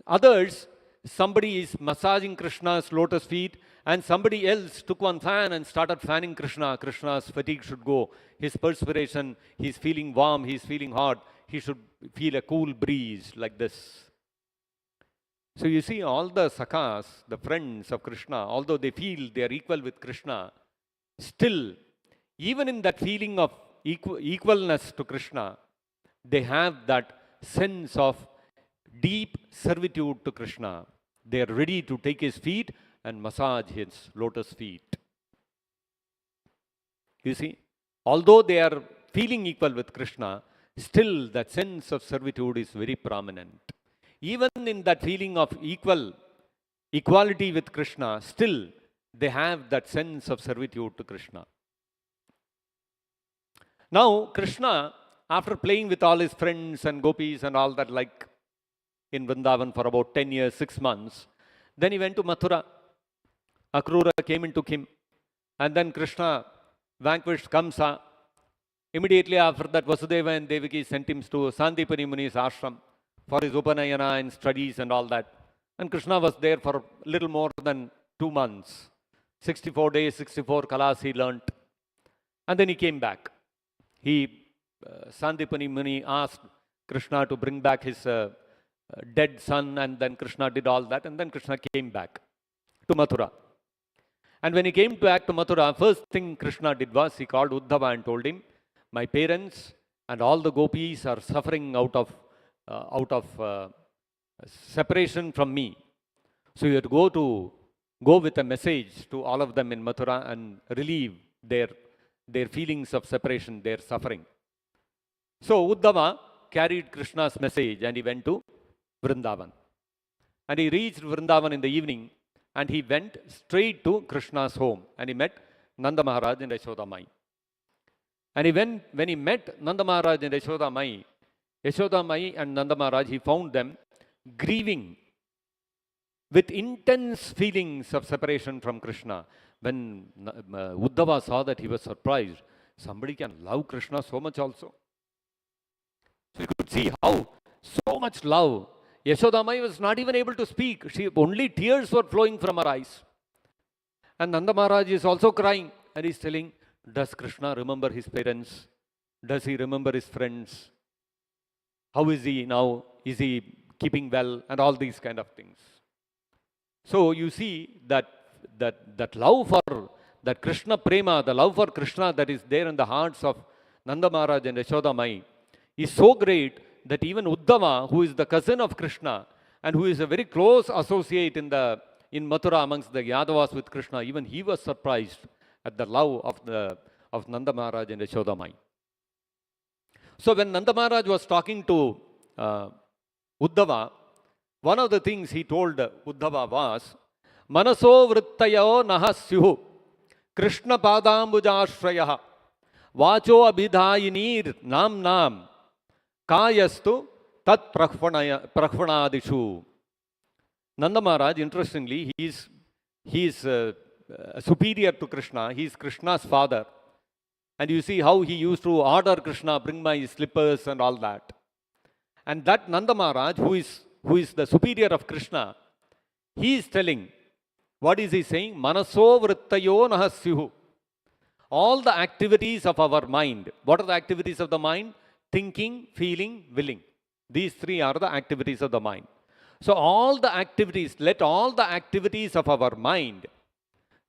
Others, somebody is massaging Krishna's lotus feet, and somebody else took one fan and started fanning Krishna. Krishna's fatigue should go. His perspiration, he's feeling warm, he's feeling hot. He should feel a cool breeze like this. So you see, all the sakhas, the friends of Krishna, although they feel they are equal with Krishna, still, even in that feeling of equalness to Krishna, they have that sense of deep servitude to Krishna. They are ready to take his feet and massage his lotus feet. You see, although they are feeling equal with Krishna, still that sense of servitude is very prominent. Even in that feeling of equality with Krishna, still they have that sense of servitude to Krishna. Now, Krishna, after playing with all his friends and gopis and all that, like in Vrindavan for about 10 years, 6 months, then he went to Mathura. Akrura came and took him. And then Krishna vanquished Kamsa. Immediately after that, Vasudeva and Devaki sent him to Sandipani Muni's ashram for his Upanayana and studies and all that. And Krishna was there for a little more than 2 months. 64 days, 64 kalas he learnt. And then he came back. Sandipani Muni asked Krishna to bring back his dead son, and then Krishna did all that, and then Krishna came back to Mathura. And when he came back to Mathura, first thing Krishna did was he called Uddhava and told him, my parents and all the gopis are suffering out of separation from me. So you have to go with a message to all of them in Mathura and relieve their feelings of separation, their suffering. So Uddhava carried Krishna's message and he went to Vrindavan. And he reached Vrindavan in the evening and he went straight to Krishna's home and he met Nanda Maharaj and Yashoda Mai. And when he met Nanda Maharaj and Yashoda Mai and Nanda Maharaj, he found them grieving with intense feelings of separation from Krishna. When Uddhava saw that, he was surprised. Somebody can love Krishna so much also. So you could see how so much love. Yashoda Mai was not even able to speak. Only tears were flowing from her eyes. And Nanda Maharaj is also crying. And he's telling, does Krishna remember his parents? Does he remember his friends? How is he now? Is he keeping well? And all these kind of things. So you see that love for, that Krishna prema, the love for Krishna that is there in the hearts of Nanda Maharaj and Yashoda Mai is so great that even Uddhava, who is the cousin of Krishna and who is a very close associate in Mathura amongst the Yadavas with Krishna, even he was surprised at the love of Nanda Maharaj and Yashoda Mai. So when Nanda Maharaj was talking to Uddhava, one of the things he told Uddhava was, Manaso vrittayo nahasyuhu Krishna padambujashrayah vacho abhidayinir nam kayastu tat prakhvanadishu. Nanda Maharaj, interestingly, he is superior to Krishna. He is Krishna's father. And you see how he used to order Krishna, bring my slippers and all that. And that Nanda Maharaj, who is the superior of Krishna, he is telling, what is he saying? Manaso vrittayo nahasyuhu. All the activities of our mind. What are the activities of the mind? Thinking, feeling, willing. These three are the activities of the mind. So let all the activities of our mind,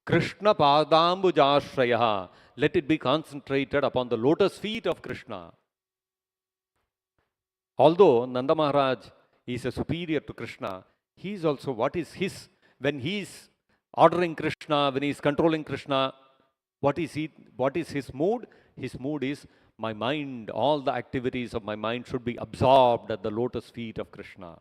Krishna padambujashrayah, let it be concentrated upon the lotus feet of Krishna. Although Nanda Maharaj is a superior to Krishna, he is also, what is when he is ordering Krishna, when he is controlling Krishna, what is his mood? His mood is, my mind, all the activities of my mind should be absorbed at the lotus feet of Krishna.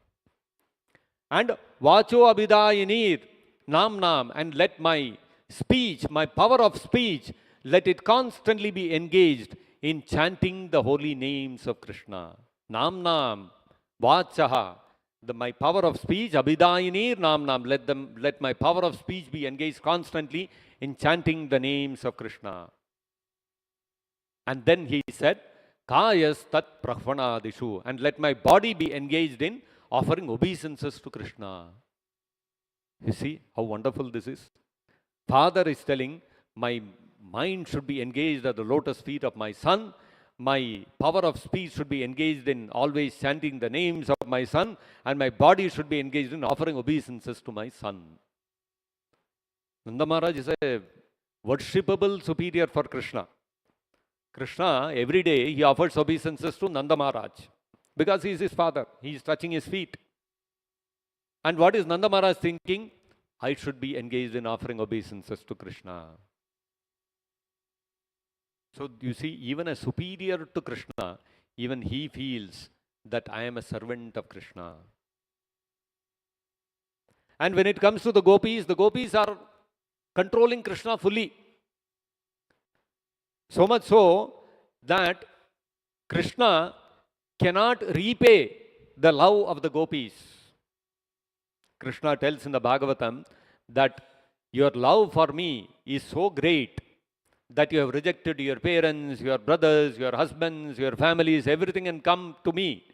And vacho abhidayinir nam, and let my speech, my power of speech, let it constantly be engaged in chanting the holy names of Krishna. Nam, vachaha, my power of speech, abhidayinir nam, let my power of speech be engaged constantly in chanting the names of Krishna. And then he said, kayas tat prakhvanadishu, and let my body be engaged in offering obeisances to Krishna. You see how wonderful this is? Father is telling, my mind should be engaged at the lotus feet of my son. My power of speech should be engaged in always chanting the names of my son, and my body should be engaged in offering obeisances to my son. Nanda Maharaj is a worshipable superior for Krishna. Krishna, every day, he offers obeisances to Nanda Maharaj because he is his father. He is touching his feet. And what is Nanda Maharaj thinking? I should be engaged in offering obeisances to Krishna. So you see, even a superior to Krishna, even he feels that I am a servant of Krishna. And when it comes to the gopis are controlling Krishna fully. So much so that Krishna cannot repay the love of the gopis. Krishna tells in the Bhagavatam that your love for me is so great that you have rejected your parents, your brothers, your husbands, your families, everything, and come to me.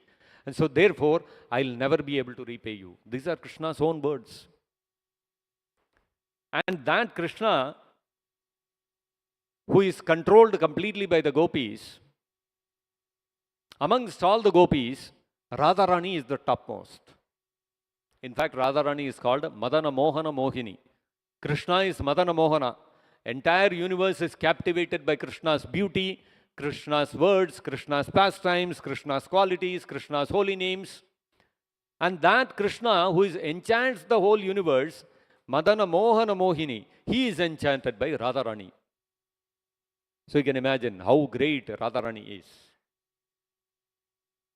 And so therefore, I'll never be able to repay you. These are Krishna's own words. And that Krishna, who is controlled completely by the gopis, amongst all the gopis, Radharani is the topmost. In fact, Radharani is called Madana Mohana Mohini. Krishna is Madana Mohana. Entire universe is captivated by Krishna's beauty, Krishna's words, Krishna's pastimes, Krishna's qualities, Krishna's holy names. And that Krishna, who enchants the whole universe, Madana Mohana Mohini, he is enchanted by Radharani. So you can imagine how great Radharani is.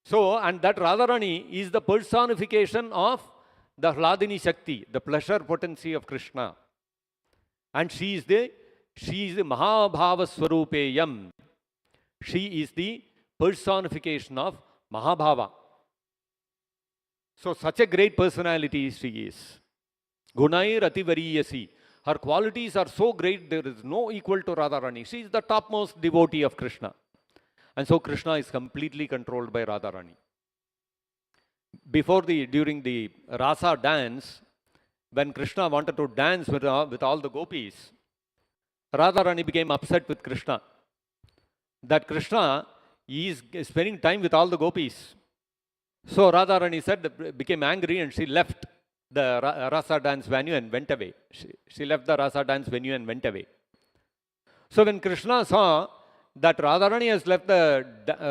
So, and that Radharani is the personification of the Hladini Shakti, the pleasure potency of Krishna. And she is the Mahabhava Swarupeyam. She is the personification of Mahabhava. So such a great personality she is. Gunair Ativariyasi. Her qualities are so great, there is no equal to Radharani. She is the topmost devotee of Krishna. And so Krishna is completely controlled by Radharani. During the Rasa dance, when Krishna wanted to dance with all the gopis, Radharani became upset with Krishna. That Krishna is spending time with all the gopis. So Radharani became angry, and she left the Rasa dance venue and went away. She left the Rasa dance venue and went away. So when Krishna saw that Radharani has left the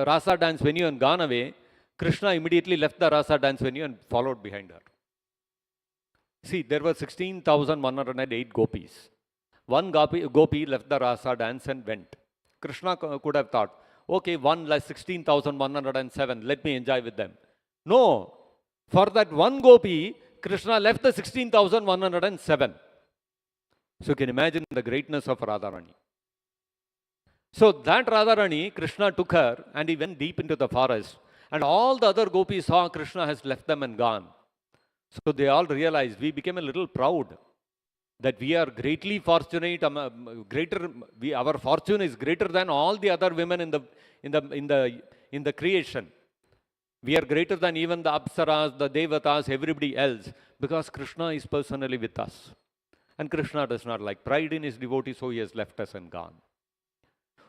Rasa dance venue and gone away, Krishna immediately left the Rasa dance venue and followed behind her. See, there were 16,108 gopis. One gopi left the Rasa dance and went. Krishna could have thought, okay, one less 16,107, let me enjoy with them. No, for that one gopi, Krishna left the 16,107. So you can imagine the greatness of Radharani. So that Radharani, Krishna took her and he went deep into the forest. And all the other gopis saw Krishna has left them and gone. So they all realized, we became a little proud that we are greatly fortunate, our fortune is greater than all the other women in the creation. We are greater than even the Apsaras, the Devatas, everybody else, because Krishna is personally with us. And Krishna does not like pride in his devotees, so he has left us and gone.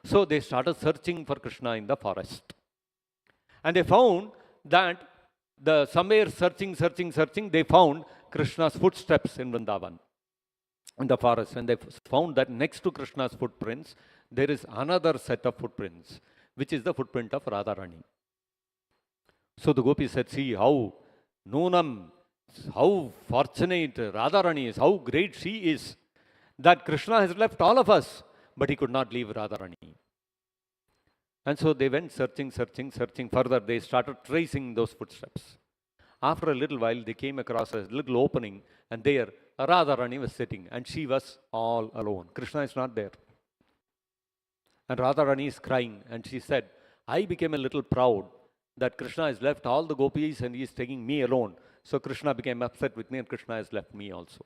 So they started searching for Krishna in the forest. And they found that somewhere searching, they found Krishna's footsteps in Vrindavan, in the forest. And they found that next to Krishna's footprints, there is another set of footprints, which is the footprint of Radharani. So the gopis said, see how fortunate Radharani is, how great she is, that Krishna has left all of us, but he could not leave Radharani. And so they went searching further. They started tracing those footsteps. After a little while, they came across a little opening, and there Radharani was sitting, and she was all alone. Krishna is not there. And Radharani is crying, and she said, I became a little proud that Krishna has left all the gopis and he is taking me alone. So Krishna became upset with me, and Krishna has left me also.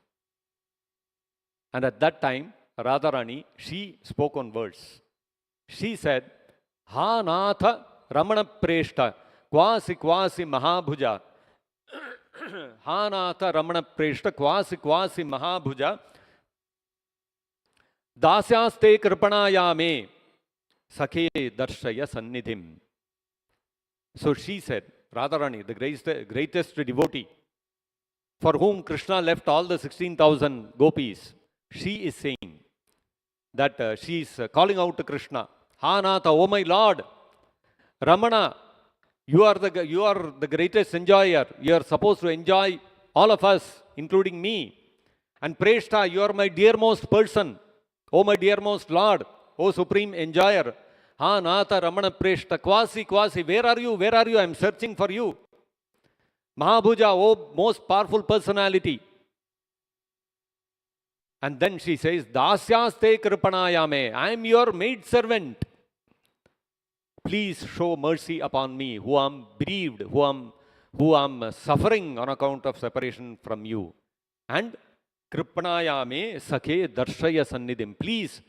And at that time, Radharani, she spoke on words. She said, Ha Natha Ramana Preshta Kwasi Mahabhuja. Ha Natha Ramana Preshta Kwasi Mahabhuja. Dasyaste Kripanayame Sakhe Darshaya Sannidhim. So she said, Radharani, the greatest devotee, for whom Krishna left all the 16,000 gopis, she is saying that she is calling out to Krishna, Hanatha, oh my Lord, Ramana, you are the greatest enjoyer. You are supposed to enjoy all of us, including me. And Preshta, you are my dearmost person, oh my dearmost Lord. O Supreme Enjoyer. Ha Natha Ramana Preshta, Kwasi, where are you? Where are you? I am searching for you. Mahabhuja, O most powerful personality. And then she says, Dasyaste Kripanayame, I am your maid servant. Please show mercy upon me, who am bereaved, who am suffering on account of separation from you. And Kripanayame Sakhe Darshaya Sannidim, please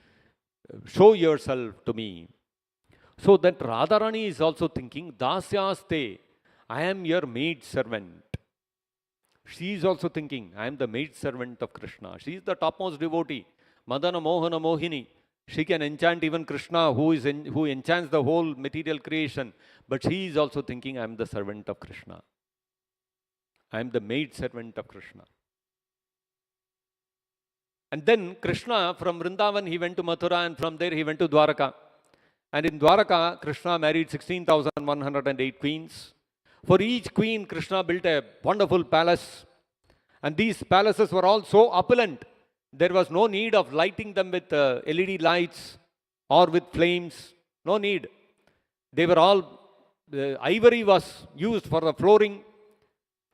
show yourself to me. So that Radharani is also thinking, Dasyaste, I am your maid servant. She is also thinking, I am the maid servant of Krishna. She is the topmost devotee. Madana Mohana Mohini. She can enchant even Krishna, who enchants the whole material creation. But she is also thinking, I am the servant of Krishna. I am the maid servant of Krishna. And then Krishna, from Vrindavan, he went to Mathura, and from there he went to Dwaraka. And in Dwaraka, Krishna married 16,108 queens. For each queen, Krishna built a wonderful palace. And these palaces were all so opulent. There was no need of lighting them with LED lights or with flames. No need. They were all, ivory was used for the flooring.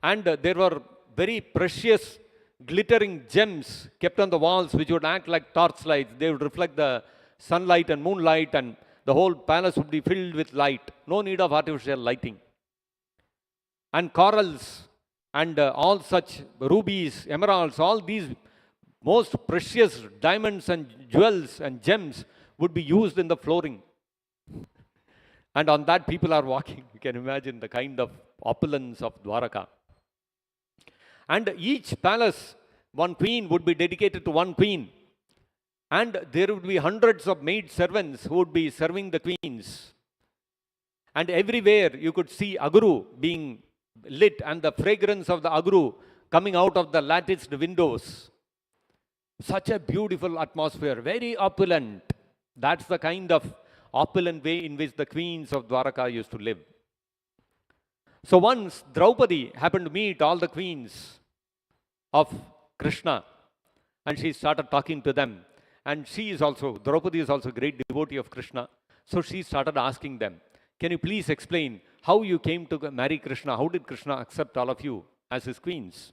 And there were very precious, glittering gems kept on the walls, which would act like torchlights. They would reflect the sunlight and moonlight, and the whole palace would be filled with light. No need of artificial lighting. And corals and all such rubies, emeralds, all these most precious diamonds and jewels and gems would be used in the flooring. And on that people are walking. You can imagine the kind of opulence of Dwaraka. And each palace, one queen would be dedicated to one queen. And there would be hundreds of maid servants who would be serving the queens. And everywhere you could see aguru being lit, and the fragrance of the aguru coming out of the latticed windows. Such a beautiful atmosphere, very opulent. That's the kind of opulent way in which the queens of Dwaraka used to live. So once Draupadi happened to meet all the queens of Krishna, and she started talking to them. And Draupadi is also a great devotee of Krishna. So she started asking them, can you please explain how you came to marry Krishna? How did Krishna accept all of you as his queens?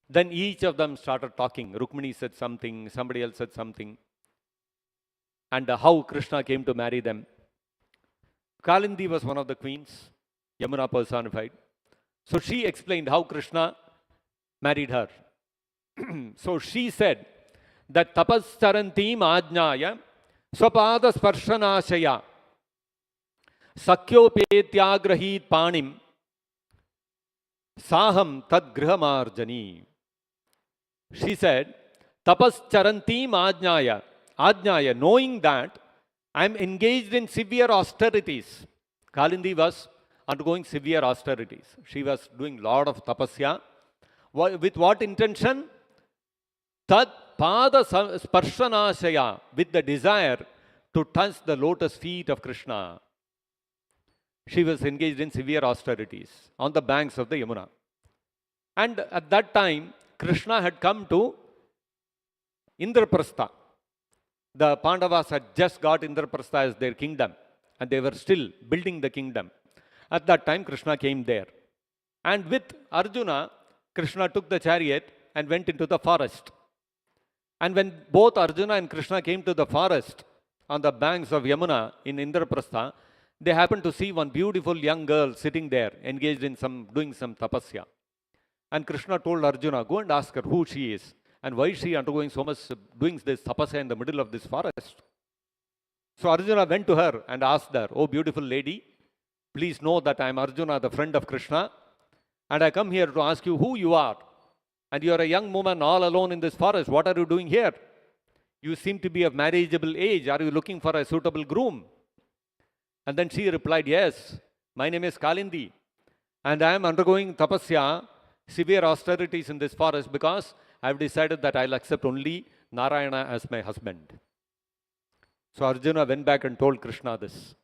Then each of them started talking. Rukmini said something, somebody else said something. And how Krishna came to marry them. Kalindi was one of the queens, Yamuna personified. So she explained how Krishna married her. So she said that tapascharantim ajnaya swapada sparshanashaya sakyopetyagrahit panim saham tad grihamarjani. She said, tapascharantim ajnaya, knowing that I am engaged in severe austerities. Kalindi was undergoing severe austerities. She was doing a lot of tapasya. With what intention? Tad pada sparshanashaya, with the desire to touch the lotus feet of Krishna. She was engaged in severe austerities on the banks of the Yamuna. And at that time, Krishna had come to Indraprastha. The Pandavas had just got Indraprastha as their kingdom, and they were still building the kingdom. At that time, Krishna came there. And with Arjuna, Krishna took the chariot and went into the forest. And when both Arjuna and Krishna came to the forest on the banks of Yamuna in Indraprastha, they happened to see one beautiful young girl sitting there, engaged in doing some tapasya. And Krishna told Arjuna, go and ask her who she is and why is she undergoing so much, doing this tapasya in the middle of this forest. So Arjuna went to her and asked her, oh beautiful lady, please know that I am Arjuna, the friend of Krishna, and I come here to ask you who you are. And you are a young woman all alone in this forest. What are you doing here? You seem to be of marriageable age. Are you looking for a suitable groom? And then she replied, yes, my name is Kalindi, and I am undergoing tapasya, severe austerities in this forest, because I have decided that I will accept only Narayana as my husband. So Arjuna went back and told Krishna this.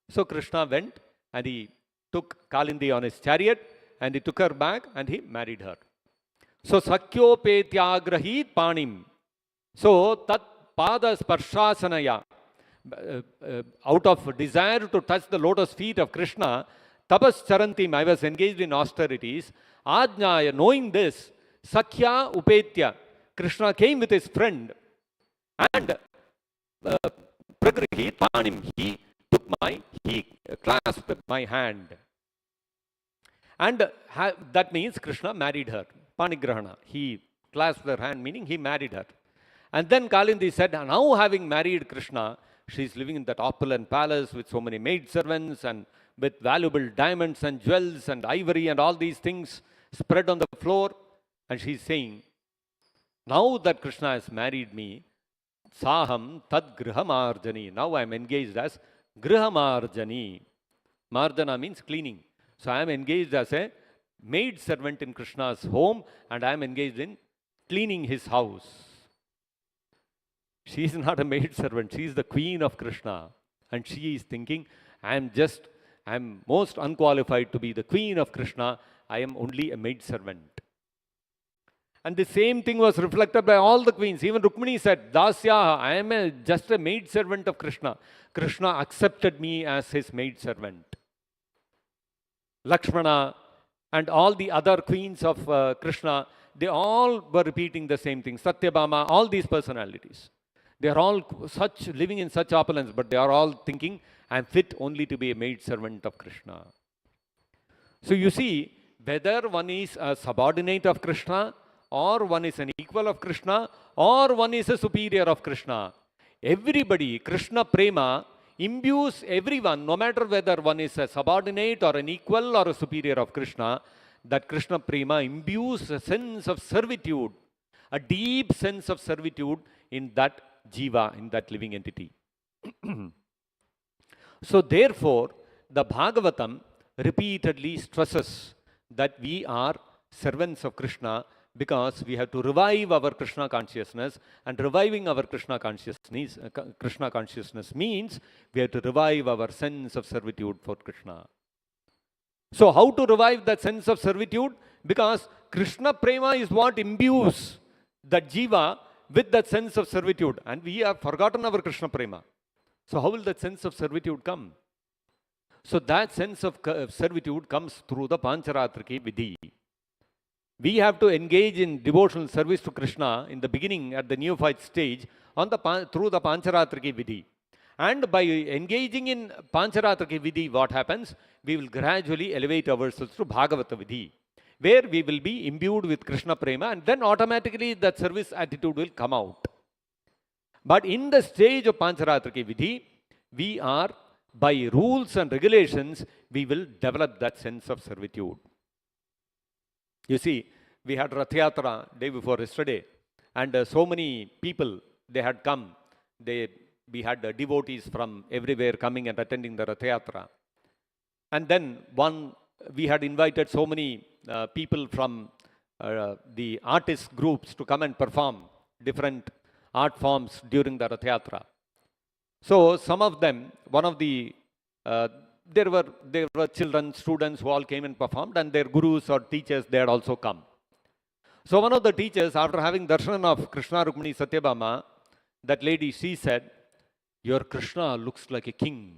So Krishna went and he took Kalindi on his chariot and he took her back and he married her. So Sakyopetyagrahit panim. So tat pada sparshasana out of desire to touch the lotus feet of Krishna, tapas charantim, I was engaged in austerities, ajnaya, knowing this, Sakhya upetya, Krishna came with his friend and Pragrihi Panim, he clasped my hand. And that means Krishna married her. Panigrahana. He clasped her hand, meaning he married her. And then Kalindi said, now having married Krishna, she is living in that opulent palace with so many maidservants and with valuable diamonds and jewels and ivory and all these things spread on the floor. And she is saying, now that Krishna has married me, Saham tad grihamarjani. Now I am engaged as grihamarjani. Marjana means cleaning. So I am engaged as a maid servant in Krishna's home and I am engaged in cleaning his house. She is not a maid servant. She is the queen of Krishna. And she is thinking, I am most unqualified to be the queen of Krishna. I am only a maid servant. And the same thing was reflected by all the queens. Even Rukmini said, Dasya, I am just a maid servant of Krishna. Krishna accepted me as his maid servant. Lakshmana and all the other queens of Krishna, they all were repeating the same thing. Satyabhama, all these personalities. They are all living in such opulence, but they are all thinking, I am fit only to be a maid servant of Krishna. So you see, whether one is a subordinate of Krishna, or one is an equal of Krishna, or one is a superior of Krishna, everybody, Krishna Prema, imbues everyone, no matter whether one is a subordinate or an equal or a superior of Krishna, that Krishna Prema imbues a sense of servitude, a deep sense of servitude in that jiva, in that living entity. So therefore, the Bhagavatam repeatedly stresses that we are servants of Krishna because we have to revive our Krishna consciousness, and reviving our Krishna consciousness means we have to revive our sense of servitude for Krishna. So how to revive that sense of servitude? Because Krishna Prema is what imbues that jiva with that sense of servitude, and we have forgotten our Krishna Prema. So how will that sense of servitude come? So that sense of servitude comes through the Pancharatriki Vidhi. We have to engage in devotional service to Krishna in the beginning at the neophyte stage through the Pancharatriki Vidhi. And by engaging in Pancharatriki Vidhi, what happens? We will gradually elevate ourselves to Bhagavata Vidhi, where we will be imbued with Krishna Prema, and then automatically that service attitude will come out. But in the stage of Pancharatriki Vidhi, we are, by rules and regulations, we will develop that sense of servitude. You see, we had Rath Yatra day before yesterday, and so many people, they had come. We had devotees from everywhere coming and attending the Rath Yatra. And then we had invited so many people from the artist groups to come and perform different art forms during the Rath Yatra. So some of them, there were children, students who all came and performed, and their gurus or teachers, they had also come. So one of the teachers, after having darshan of Krishna, Rukmini, Satyabhama, that lady, she said, your Krishna looks like a king.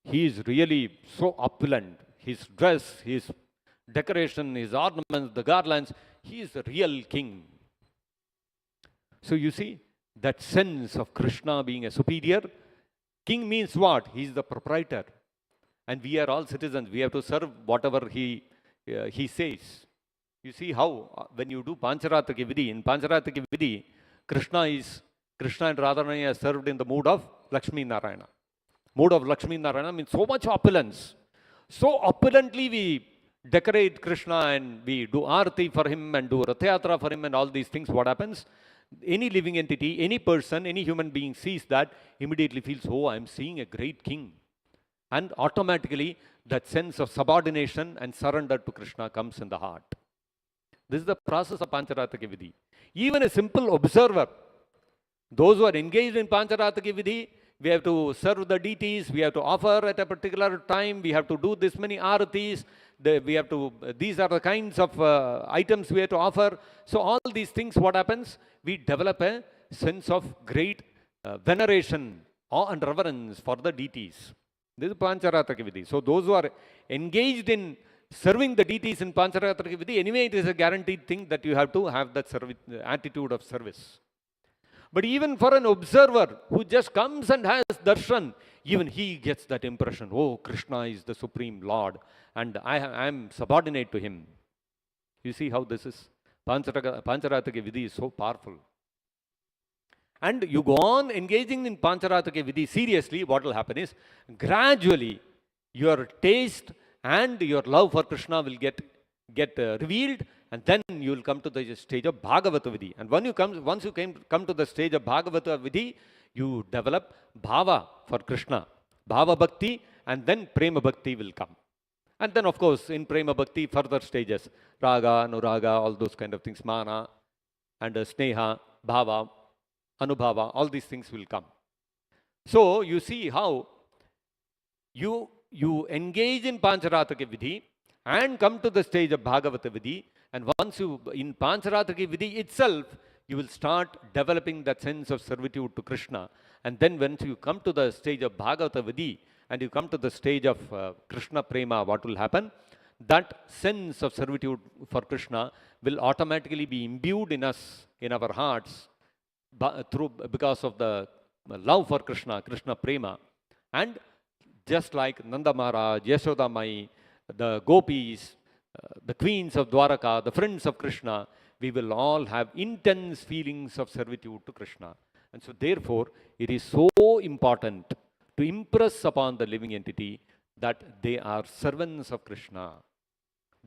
He is really so opulent. His dress, his decoration, his ornaments, the garlands, he is a real king. So you see, that sense of Krishna being a superior, king means what? He is the proprietor. And we are all citizens. We have to serve whatever he says. You see how, when you do Pancharatriki Vidhi, in Pancharatriki Vidhi, Krishna and Radharani are served in the mood of Lakshmi Narayana. Mood of Lakshmi Narayana means so much opulence. So opulently we decorate Krishna and we do Aarti for him and do Rath Yatra for him and all these things. What happens? Any living entity, any person, any human being sees that, immediately feels, oh, I am seeing a great king. And automatically that sense of subordination and surrender to Krishna comes in the heart. This is the process of Pancharatriki Vidhi. Even a simple observer, those who are engaged in Pancharatriki Vidhi, we have to serve the deities, we have to offer at a particular time, we have to do this many aratis, these are the kinds of items we have to offer. So all these things, what happens? We develop a sense of great veneration, awe and reverence for the deities. This is Pancharataka Vidhi. So those who are engaged in serving the deities in Pancharataka Vidhi, anyway it is a guaranteed thing that you have to have that attitude of service. But even for an observer who just comes and has darshan, even he gets that impression, oh, Krishna is the Supreme Lord and I am subordinate to him. You see how this is? Pancharataka Vidhi is so powerful. And you go on engaging in Pancharataka Vidhi seriously, what will happen is, gradually your taste and your love for Krishna will get revealed, and then you will come to the stage of Bhagavata Vidhi. And once you come to the stage of Bhagavata Vidhi, you develop Bhava for Krishna, Bhava Bhakti, and then Prema Bhakti will come. And then of course in Prema Bhakti further stages, Raga, Anuraga, all those kind of things, Mana and Sneha, Bhava, Anubhava, all these things will come. So you see how you engage in Pancharataka Vidhi and come to the stage of Bhagavata Vidhi, and once you, in Pancharataka Vidhi itself, you will start developing that sense of servitude to Krishna. And then once you come to the stage of Bhagavata Vidhi and you come to the stage of Krishna Prema, what will happen? That sense of servitude for Krishna will automatically be imbued in us, in our hearts, because of the love for Krishna, Krishna Prema. And just like Nanda Maharaj, Yashoda Mai, the gopis, the queens of Dwaraka, the friends of Krishna, we will all have intense feelings of servitude to Krishna. And so therefore, it is so important to impress upon the living entity that they are servants of Krishna.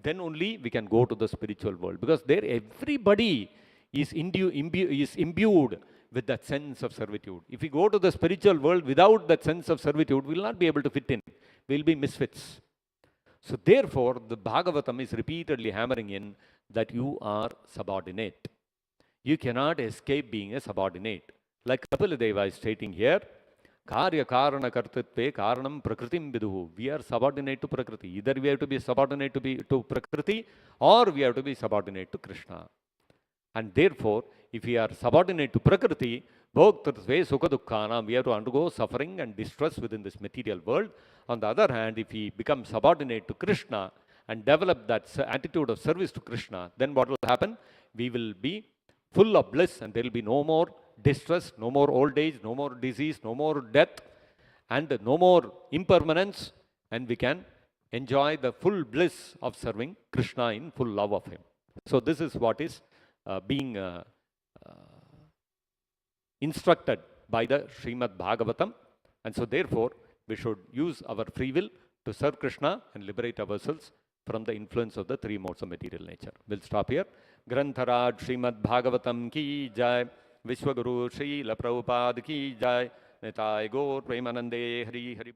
Then only we can go to the spiritual world, because there everybody is imbued with that sense of servitude. If we go to the spiritual world without that sense of servitude, we will not be able to fit in. We will be misfits. So therefore, the Bhagavatam is repeatedly hammering in that you are subordinate. You cannot escape being a subordinate. Like Kapiladeva is stating here, Karya Karana Kartatve Karanam Prakritim Viduhu. We are subordinate to Prakriti. Either we have to be subordinate to Prakriti, or we have to be subordinate to Krishna. And therefore, if we are subordinate to Prakriti, Bhoktatve Sukha Dukkhana, we have to undergo suffering and distress within this material world. On the other hand, if we become subordinate to Krishna and develop that attitude of service to Krishna, then what will happen? We will be full of bliss, and there will be no more distress, no more old age, no more disease, no more death, and no more impermanence, and we can enjoy the full bliss of serving Krishna in full love of him. So this is what is being instructed by the Srimad-Bhagavatam, and so therefore we should use our free will to serve Krishna and liberate ourselves from the influence of the three modes of material nature. We'll stop here. Grantharaj Srimad-Bhagavatam ki jai, Vishwaguru Srila Prabhupada ki jai, Nitai Gaur Premanande Hari Hari.